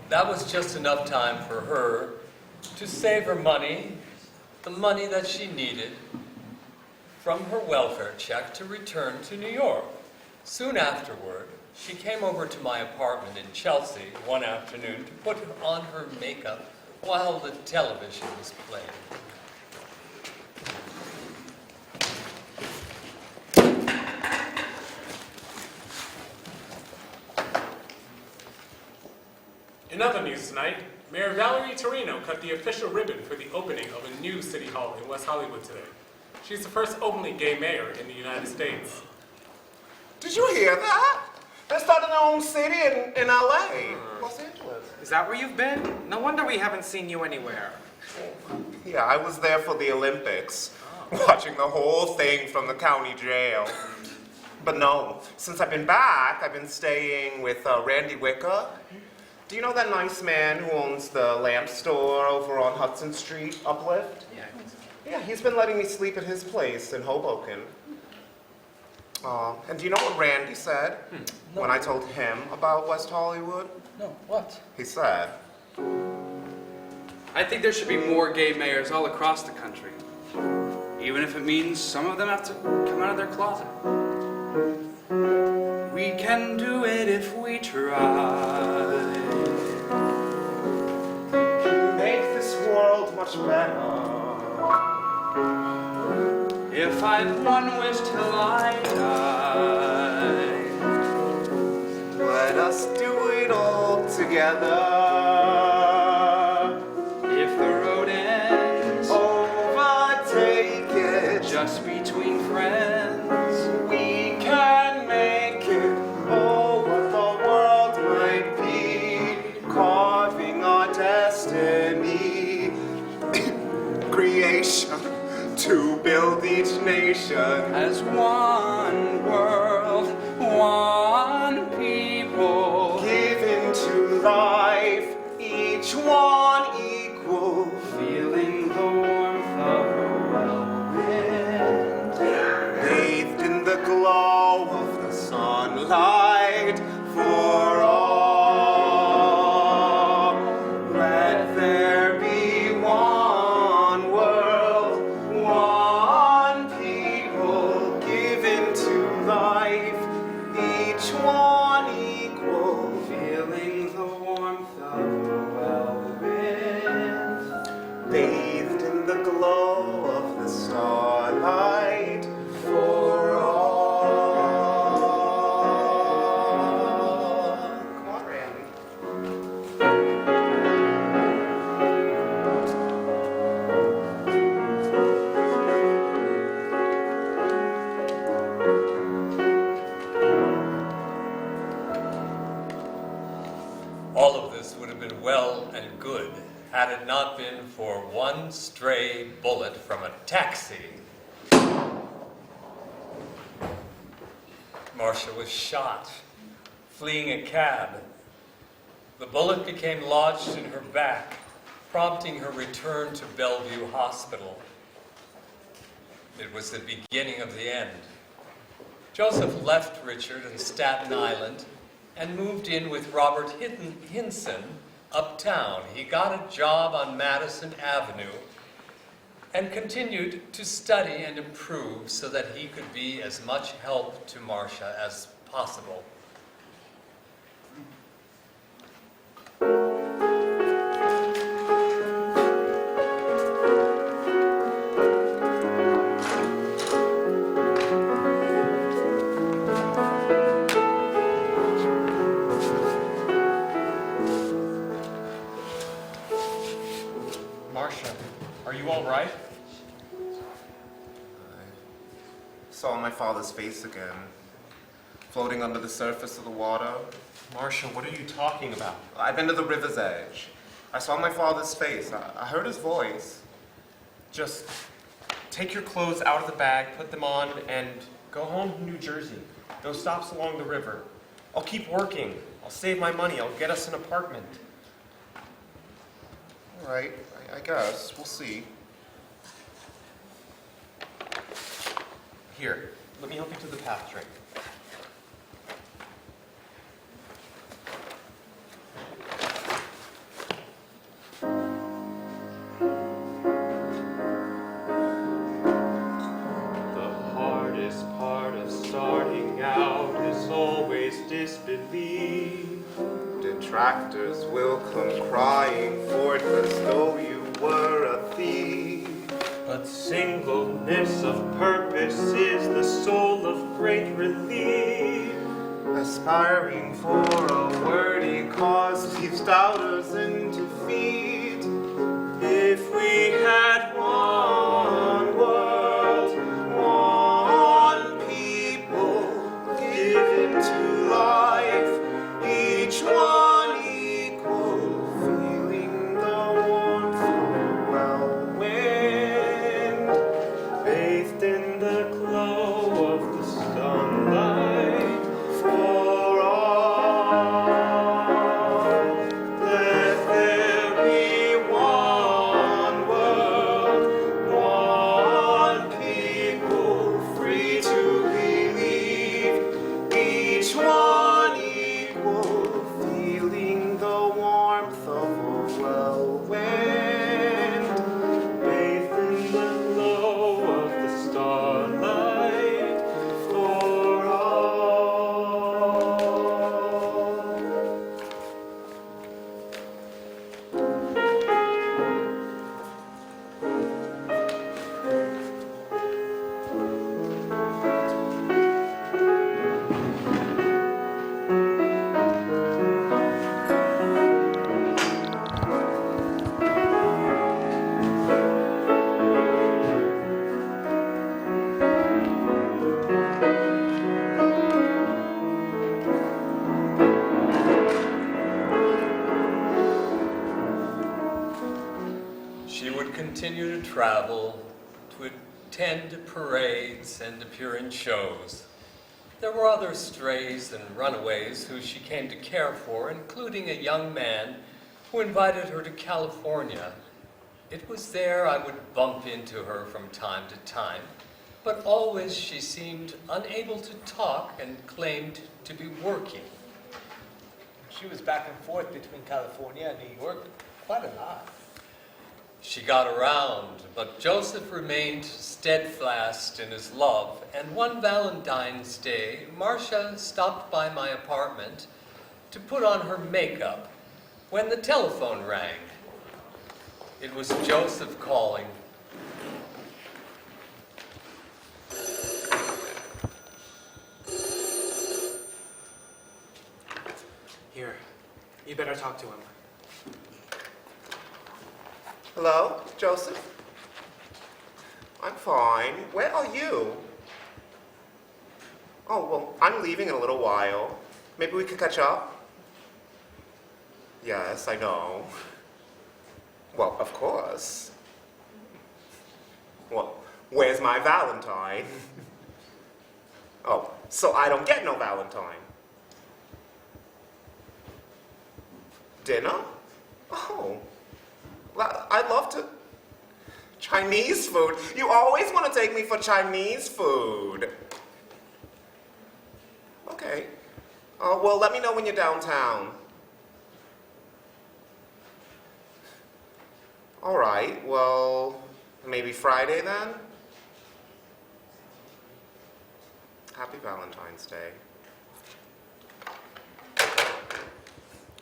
That was just enough time for her to save her money, the money that she needed from her welfare check to return to New York. Soon afterward, she came over to my apartment in Chelsea one afternoon to put on her makeup while the television was playing. In other news tonight, Mayor Valerie Torino cut the official ribbon for the opening of a new city hall in West Hollywood today. She's the first openly gay mayor in the United States. Did you hear that? They're starting their own city in LA, Los Angeles. Is that where you've been? No wonder we haven't seen you anywhere. Yeah, I was there for the Olympics, watching the whole thing from the county jail. But no, since I've been back, I've been staying with Randy Wicca. Do you know that nice man who owns the lamp store over on Hudson Street, Uplift? Yeah, he's been letting me sleep at his place in Hoboken. And do you know what Randy said No. when I told him about West Hollywood? No, what? He said, I think there should be more gay mayors all across the country. Even if it means some of them have to come out of their closet. We can do it if we try. make this world much better. If I'd one wish till I die, Let us do it all together. if the road ends Overtake it. just between friends, We can make it. Oh, what the world might be. Carving our destiny. Creation to build each nation. as one world, one people, Given to life, each one equal. feeling the warmth of a well wind. Bathed in the glow of the sunlight for all. Let there be one world, one people, given to life, each one equal. Feeling the warmth of a well wind. Bathed in the glow of the starlight for all. Come on, Randy. All of this would have been well and good had it not been for one stray bullet from a taxi. Marsha was shot, fleeing a cab. The bullet became lodged in her back, prompting her return to Bellevue Hospital. It was the beginning of the end. Joseph left Richard in Staten Island and moved in with Robert Hinson uptown. He got a job on Madison Avenue and continued to study and improve so that he could be as much help to Marsha as possible. Marsha, are you all right? Saw my father's face again, floating under the surface of the water. Marsha, what are you talking about? I've been to the river's edge. I saw my father's face. I heard his voice. Just take your clothes out of the bag, put them on, and go home to New Jersey. No stops along the river. I'll keep working. I'll save my money. I'll get us an apartment. All right, I guess. We'll see. Here, let me help you to the path drink. The hardest part of starting out is always disbelief. Detractors will come crying forth as though you were a thief. But singleness of purpose is the soul of great relief. Aspiring for a worthy cause leaves doubters in defeat. If we had One world, one people, given to life, each one equal, feeling the warmth of a well wind, bathed in the glow of the sunlight. continue to travel, to attend parades and appear in shows. There were other strays and runaways who she came to care for, including a young man who invited her to California. It was there I would bump into her from time to time, but always she seemed unable to talk and claimed to be working. She was back and forth between California and New York quite a lot. She got around, but Joseph remained steadfast in his love, and one Valentine's Day, Marsha stopped by my apartment to put on her makeup when the telephone rang. It was Joseph calling. Here, you better talk to him. Hello, Joseph? I'm fine. Where are you? Oh, well, I'm leaving in a little while. Maybe we could catch up? Yes, I know. Well, of course. Well, where's my Valentine? Oh, so I don't get no Valentine. Dinner? Oh. Well, I'd love to. Chinese food? You always want to take me for Chinese food. Okay. Well, let me know when you're downtown. All right, well, maybe Friday then? Happy Valentine's Day.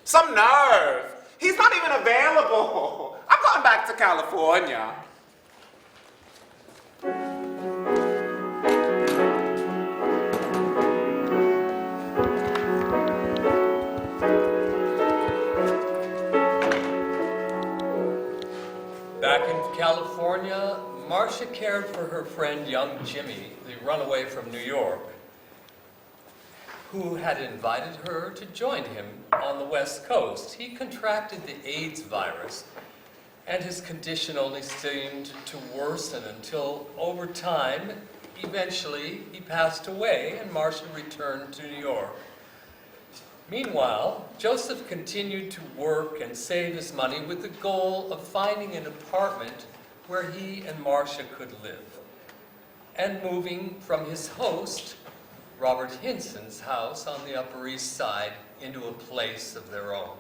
Some nerve! He's not even available! I'm going back to California. Back in California, Marsha cared for her friend young Jimmy, the runaway from New York, who had invited her to join him on the West Coast. He contracted the AIDS virus, and his condition only seemed to worsen until, over time, eventually he passed away and Marsha returned to New York. Meanwhile, Joseph continued to work and save his money with the goal of finding an apartment where he and Marsha could live, and moving from his host, Robert Hinson's house on the Upper East Side, into a place of their own.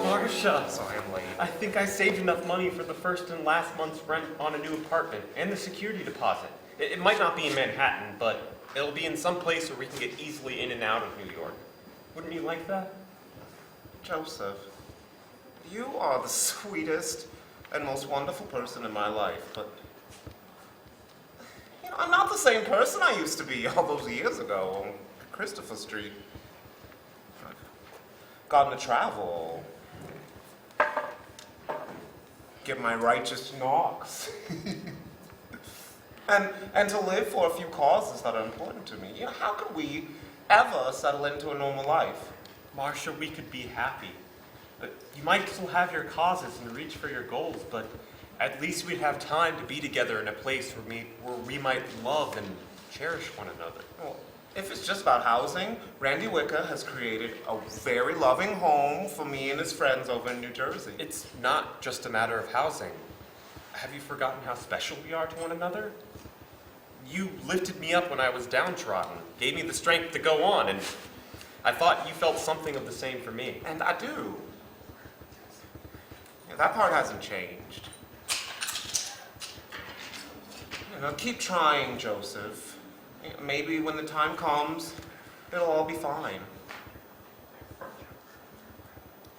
Marsha! Sorry I'm late. I think I saved enough money for the first and last month's rent on a new apartment and the security deposit. It might not be in Manhattan, but it'll be in some place where we can get easily in and out of New York. Wouldn't you like that? Joseph, you are the sweetest and most wonderful person in my life, but you know, I'm not the same person I used to be all those years ago on Christopher Street. I've gotten to travel, get my righteous knocks, and to live for a few causes that are important to me. You know, how could we ever settle into a normal life? Marsha, we could be happy. You might still have your causes and reach for your goals, but at least we'd have time to be together in a place where we might love and cherish one another. Well, if it's just about housing, Randy Wicker has created a very loving home for me and his friends over in New Jersey. It's not just a matter of housing. Have you forgotten how special we are to one another? You lifted me up when I was downtrodden, gave me the strength to go on, and I thought you felt something of the same for me. And I do. Yeah, that part hasn't changed. Keep trying, Joseph. Maybe when the time comes, it'll all be fine.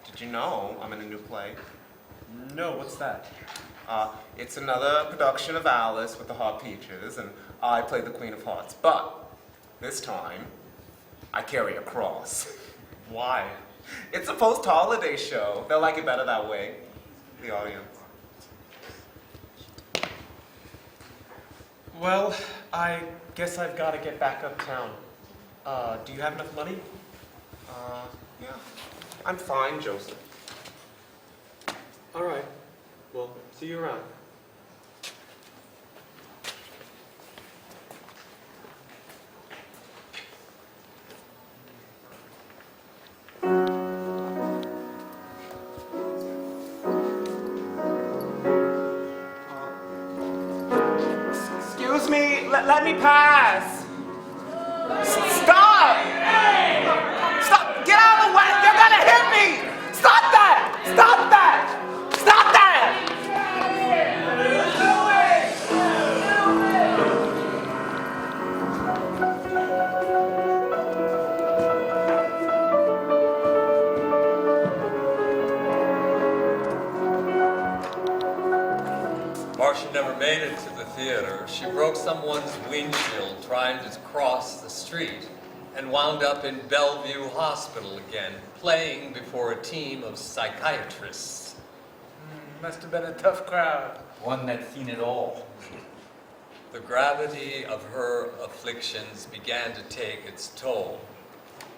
Did you know I'm in a new play? No, what's that? It's another production of Alice with the Hot Peaches, and I play the Queen of Hearts. But this time, I carry a cross. Why? It's a post-holiday show. They'll like it better that way, the audience. Well, I guess I've got to get back uptown. Do you have enough money? Yeah. I'm fine, Joseph. All right. Well, see you around. Excuse me, let me pass. Stop! Stop! Get out of the way! You're gonna hit me! Stop that! Stop that! Stop that! Marsha never made it to the theater. She broke someone's windshield trying to cross the street and wound up in Bellevue Hospital again, playing before a team of psychiatrists. Must have been a tough crowd. One that's seen it all. The gravity of her afflictions began to take its toll.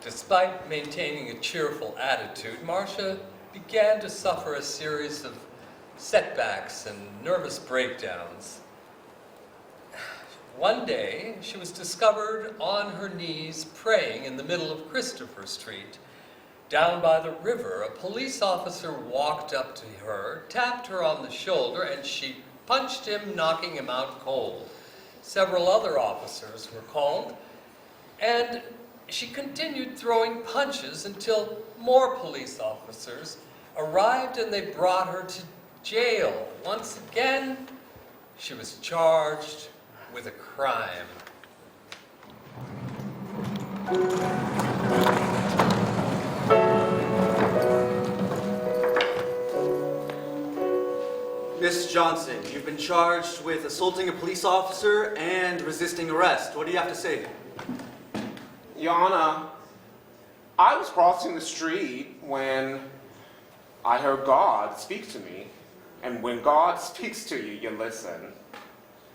Despite maintaining a cheerful attitude, Marsha began to suffer a series of setbacks and nervous breakdowns. One day, she was discovered on her knees praying in the middle of Christopher Street. Down by the river, a police officer walked up to her, tapped her on the shoulder, and she punched him, knocking him out cold. Several other officers were called, and she continued throwing punches until more police officers arrived and they brought her to jail. Once again, she was charged with a crime. Miss Johnson, you've been charged with assaulting a police officer and resisting arrest. What do you have to say? Your Honor, I was crossing the street when I heard God speak to me. And when God speaks to you, you listen.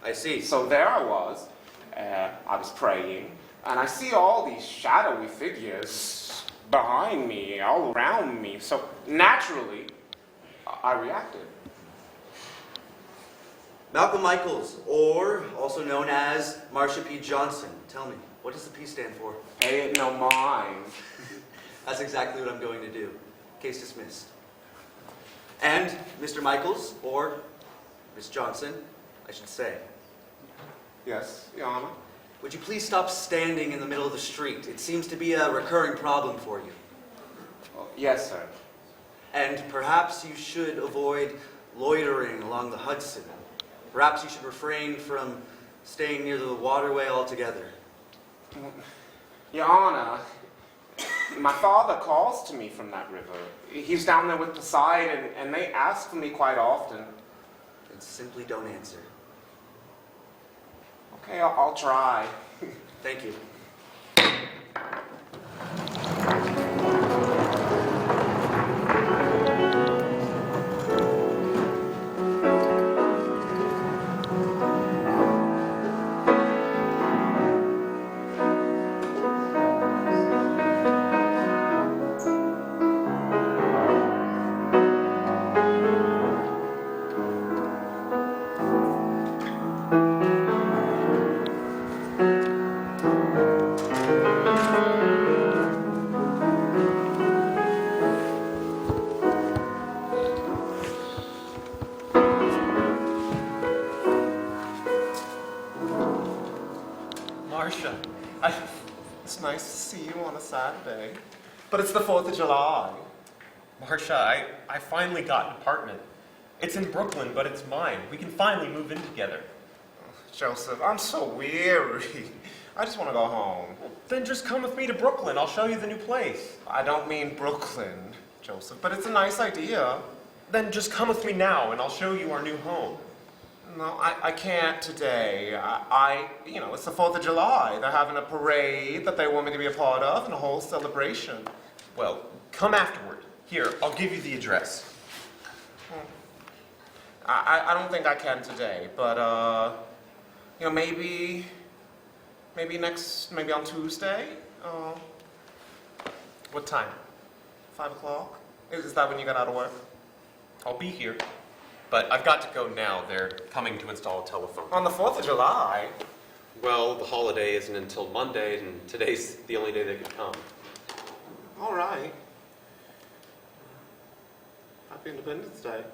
I see. So there I was. I was praying. And I see all these shadowy figures behind me, all around me. So naturally, I reacted. Malcolm Michaels, or also known as Marsha P. Johnson. Tell me, what does the P stand for? Pay it no mind. That's exactly what I'm going to do. Case dismissed. And Mr. Michaels, or Miss Johnson, I should say. Yes, Your Honor. Would you please stop standing in the middle of the street? It seems to be a recurring problem for you. Yes, sir. And perhaps you should avoid loitering along the Hudson. Perhaps you should refrain from staying near the waterway altogether. Your Honor, my father calls to me from that river. He's down there with Poseidon, and they ask for me quite often. And simply don't answer. Okay, I'll try. Thank you. It's nice to see you on a Saturday. But it's the 4th of July. Marsha, I finally got an apartment. It's in Brooklyn, but it's mine. We can finally move in together. Joseph, I'm so weary. I just want to go home. Then just come with me to Brooklyn. I'll show you the new place. I don't mean Brooklyn, Joseph, but it's a nice idea. Then just come with me now, and I'll show you our new home. No, I can't today. You know, it's the 4th of July. They're having a parade that they want me to be a part of and a whole celebration. Well, come afterward. Here, I'll give you the address. I don't think I can today, but, you know, maybe on Tuesday? What time? 5 o'clock? Is that when you get out of work? I'll be here. But I've got to go now. They're coming to install a telephone. On the 4th of July? Well, the holiday isn't until Monday, and today's the only day they could come. All right. Happy Independence Day.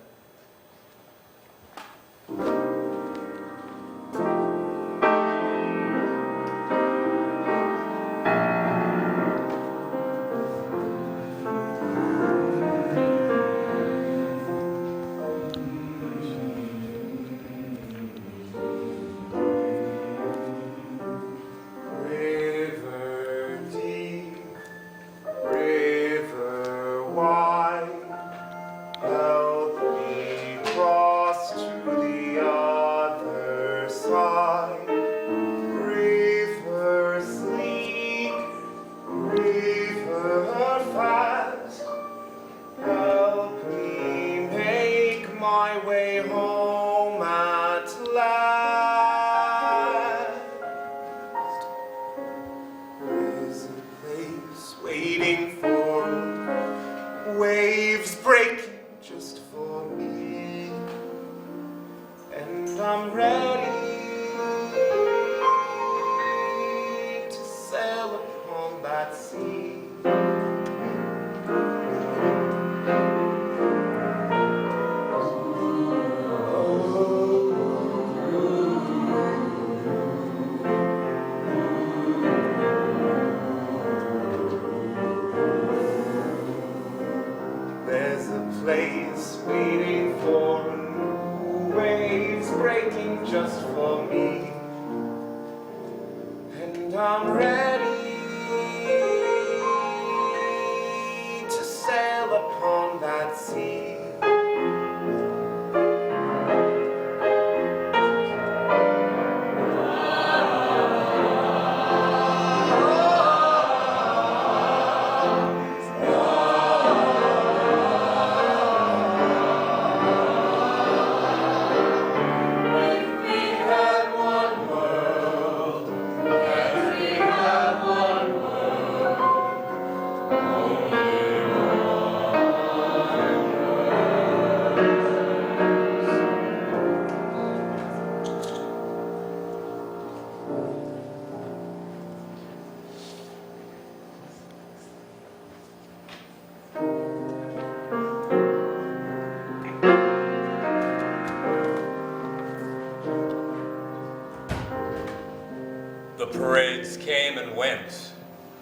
The parades came and went,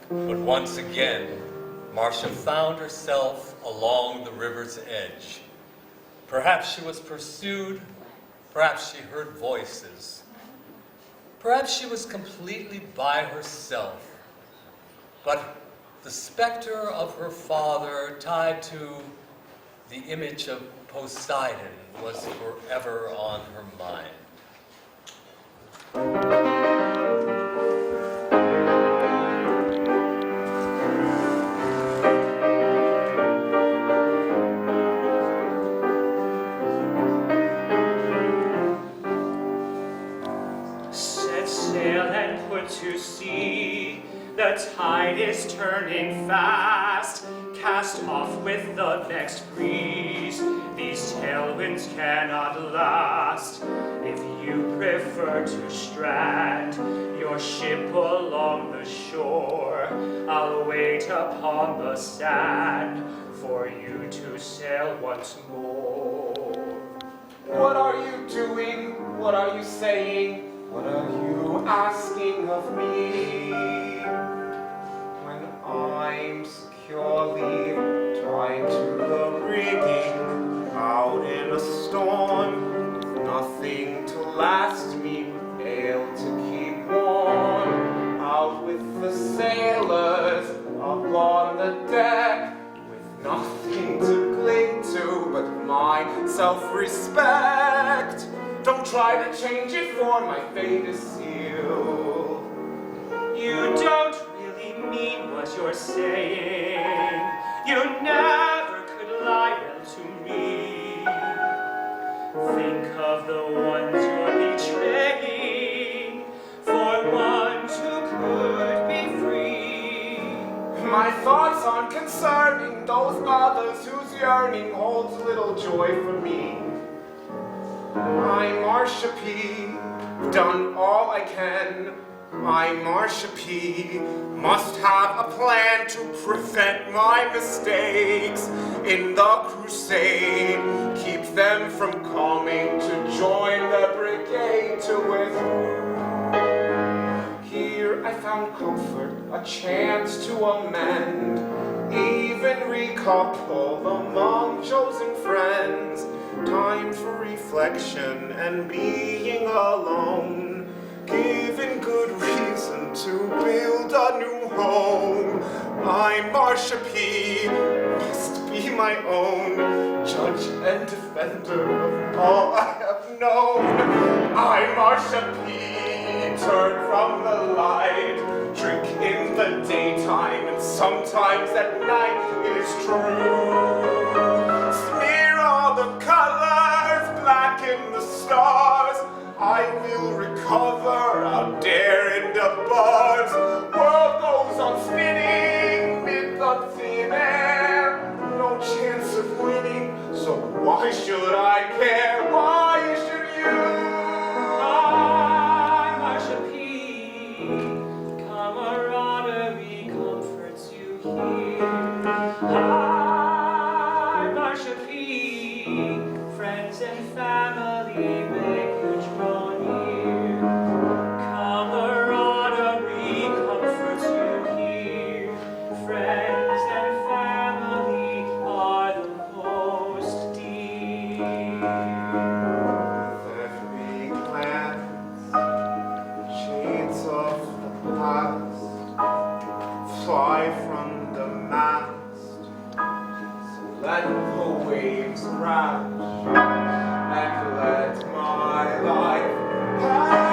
but once again, Marsha found herself along the river's edge. Perhaps she was pursued, perhaps she heard voices, perhaps she was completely by herself, but the specter of her father tied to the image of Poseidon was forever on her mind. To sea, the tide is turning fast. Cast off with the next breeze. These tailwinds cannot last. If you prefer to strand your ship along the shore, I'll wait upon the sand for you to sail once more. What are you doing? What are you saying? What are you asking of me when I'm securely tied to the rigging out in a storm with nothing to last me but ale to keep warm, out with the sailors up on the deck with nothing to cling to but my self-respect. Don't try to change it, for my fate is sealed. You don't really mean what you're saying. You never could lie well to me. Think of the ones you're betraying for ones who could be free. My thoughts aren't concerning those others whose yearning holds little joy for me. I'm Marsha P, done all I can. I, Marsha P, must have a plan to prevent my mistakes in the crusade. Keep them from coming to join the brigade to withdraw. Here I found comfort, a chance to amend, even recouple among chosen friends. Time for reflection and being alone, given good reason to build a new home. I, Marsha P, must be my own judge and defender of all I have known. I, Marsha P, turn from the light, drink in the daytime and sometimes at night, it is true. Smear all the colors, blacken the stars, I will recover out there in the bars. World goes on spinning mid the thin air, no chance of winning, so why should I care? Why should you? I, Marsha P, camaraderie comforts you here. I, Marsha P, friends and family make you draw near. Camaraderie comforts you here. Friends and family are the most dear. Every glance, shades of the past fly from the mast. So let the waves crash and let my life pass.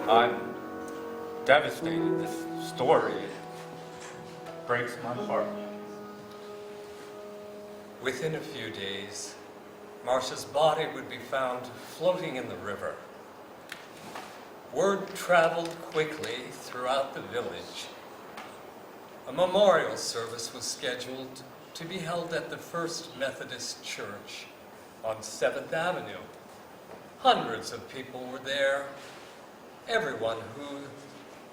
I'm devastated. This story breaks my heart. Within a few days, Marsha's body would be found floating in the river. Word traveled quickly throughout the village. A memorial service was scheduled to be held at the First Methodist Church on 7th Avenue. Hundreds of people were there, everyone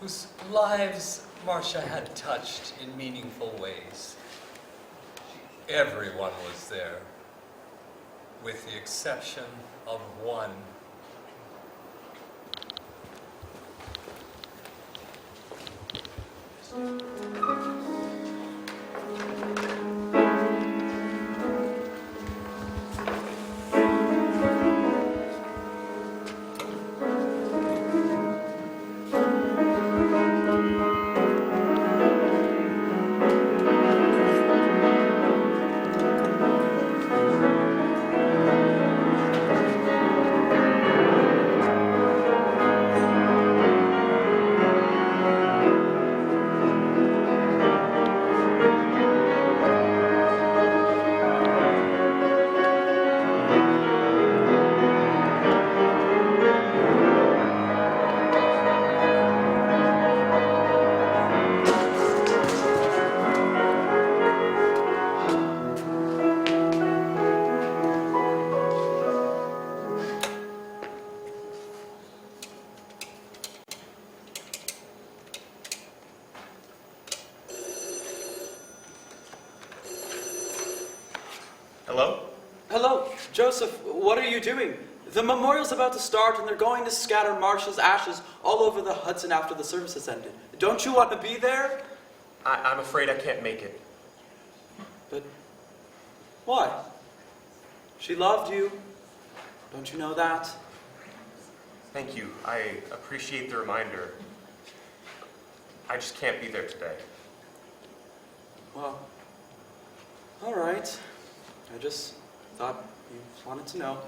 whose lives Marsha had touched in meaningful ways. Everyone was there, with the exception of one. Hello? Hello, Joseph, what are you doing? The memorial's about to start and they're going to scatter Marsha's ashes all over the Hudson after the service has ended. Don't you want to be there? I'm afraid I can't make it. But why? She loved you. Don't you know that? Thank you. I appreciate the reminder. I just can't be there today. Well, all right. I just thought you wanted to know.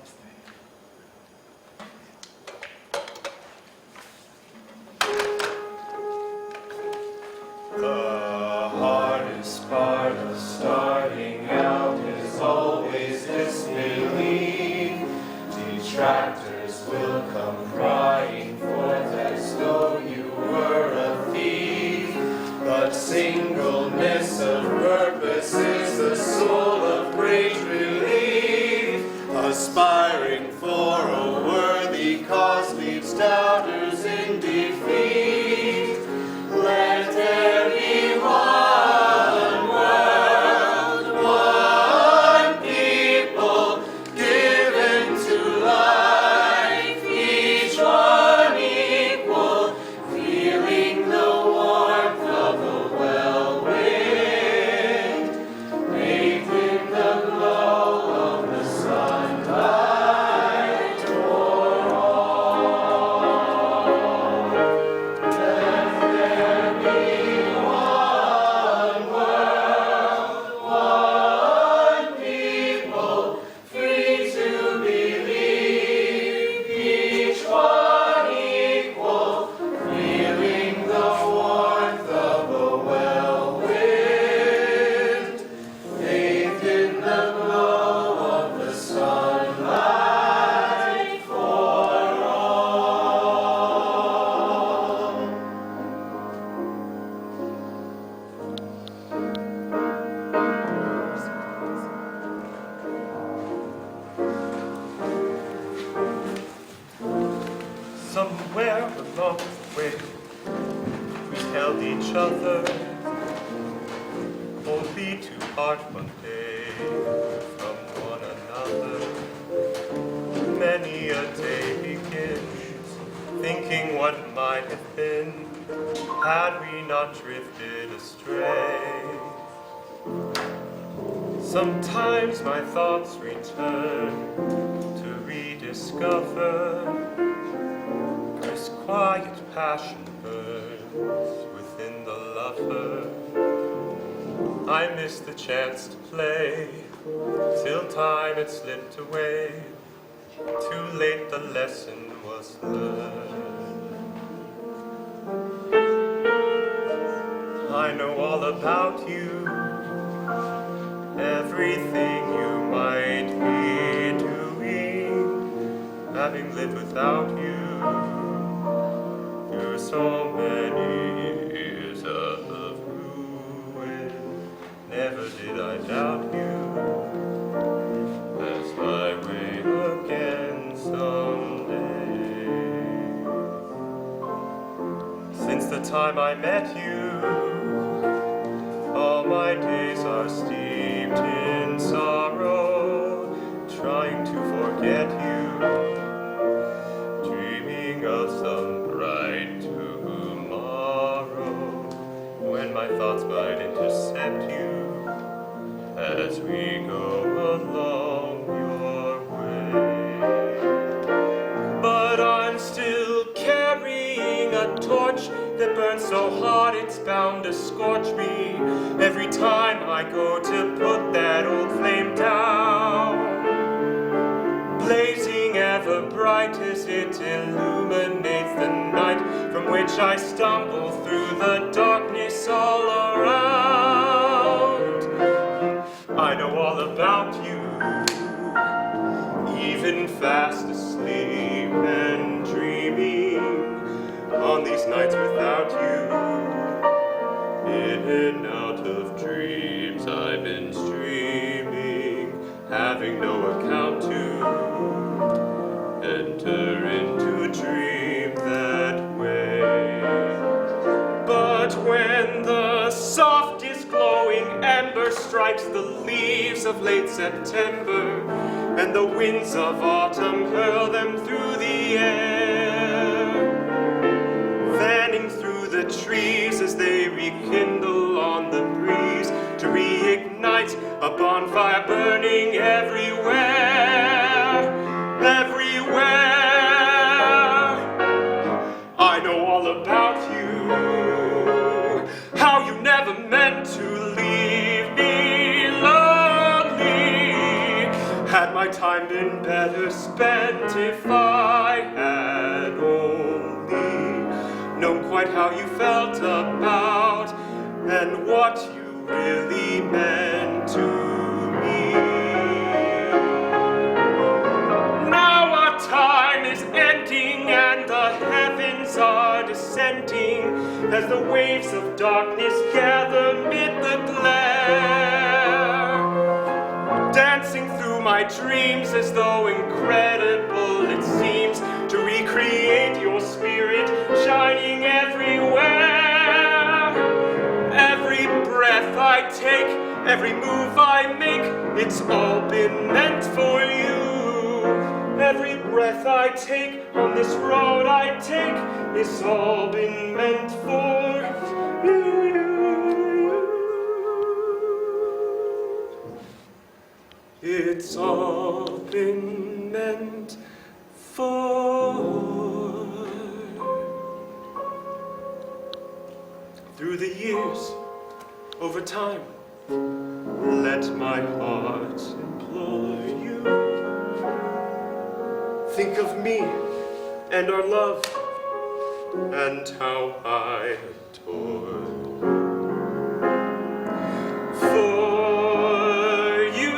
The hardest part of starting out is always disbelief. Detractors will come crying forth as though you were a thief. But singleness of purpose is the soul of great relief. Aspiring for a worthy cause leaves doubters in defeat. Let there be one world, one people, given to life, each one equal, feeling the warmth of the well wind, bathed in the glow of the sunlight for all. Let there be one world, one people, free to believe, each one equal, feeling the warmth of the well wind, bathed in the glow of the sunlight for all. Somewhere along the way, we held each other, only to part one day from one another. Many a day begins, thinking what might have been, had we not drifted astray. Sometimes my thoughts return to rediscover this quiet passion burns within the lover. I missed the chance to play, till time had slipped away. Too late the lesson was learned. I know all about you, everything you might be doing, having lived without you through so many years of ruin. Never did I doubt you as my way again someday. Since the time I met you, all my days are steeped in sorrow, trying to forget you, dreaming of some bright tomorrow, when my thoughts might intercept you as we go along your way. But I'm still carrying a torch that burns so hot it's bound to scorch me every time I go to put that old flame down. Blazing ever bright as it illuminates the night from which I stumble through the darkness all around. I know all about you, even fast asleep and dreaming. On these nights without you, in and out of dreams I've been streaming, having no account to enter into a dream that way. But when the softest glow glowing ember strikes the leaves of late September, and the winds of autumn hurl them through the air, fanning through the trees as they rekindle on the breeze to reignite a bonfire burning everywhere, everywhere. I know all about you, how you never meant to leave me lonely. Had my time been better spent if I had only known quite how you felt about and what you really meant to me. Now our time is ending and the heavens are descending as the waves of darkness gather mid the glare, dancing through my dreams as though incredible it seems to recreate your spirit shining everywhere. Every breath I take, every move I make, it's all been meant for you. Every breath I take on this road I take, it's all been meant for you. It's all been meant for. Through the years, over time, let my heart implore you. Think of me and our love and how I adore for you.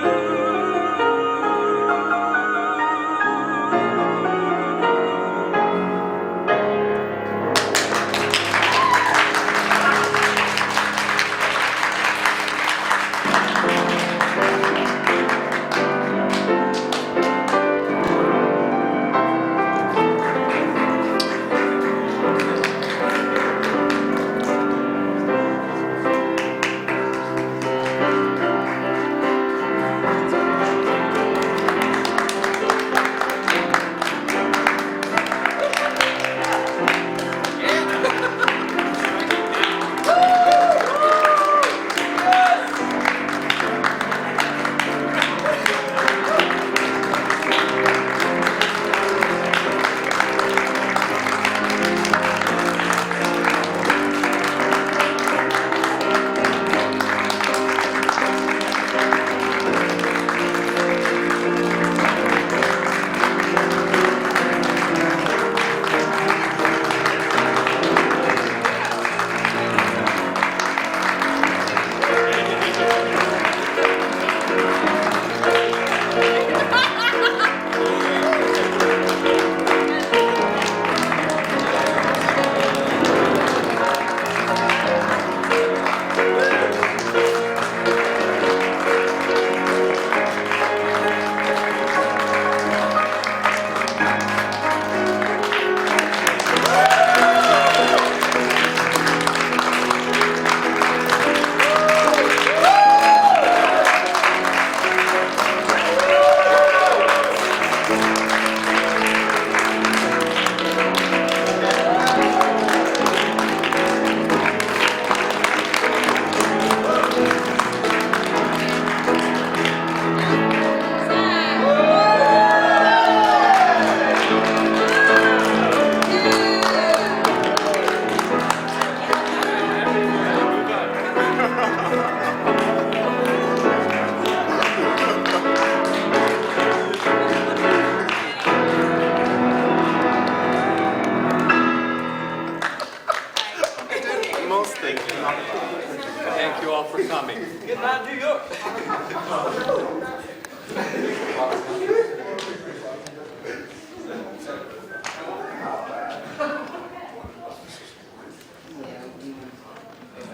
Thank you all for coming. Good night, New York.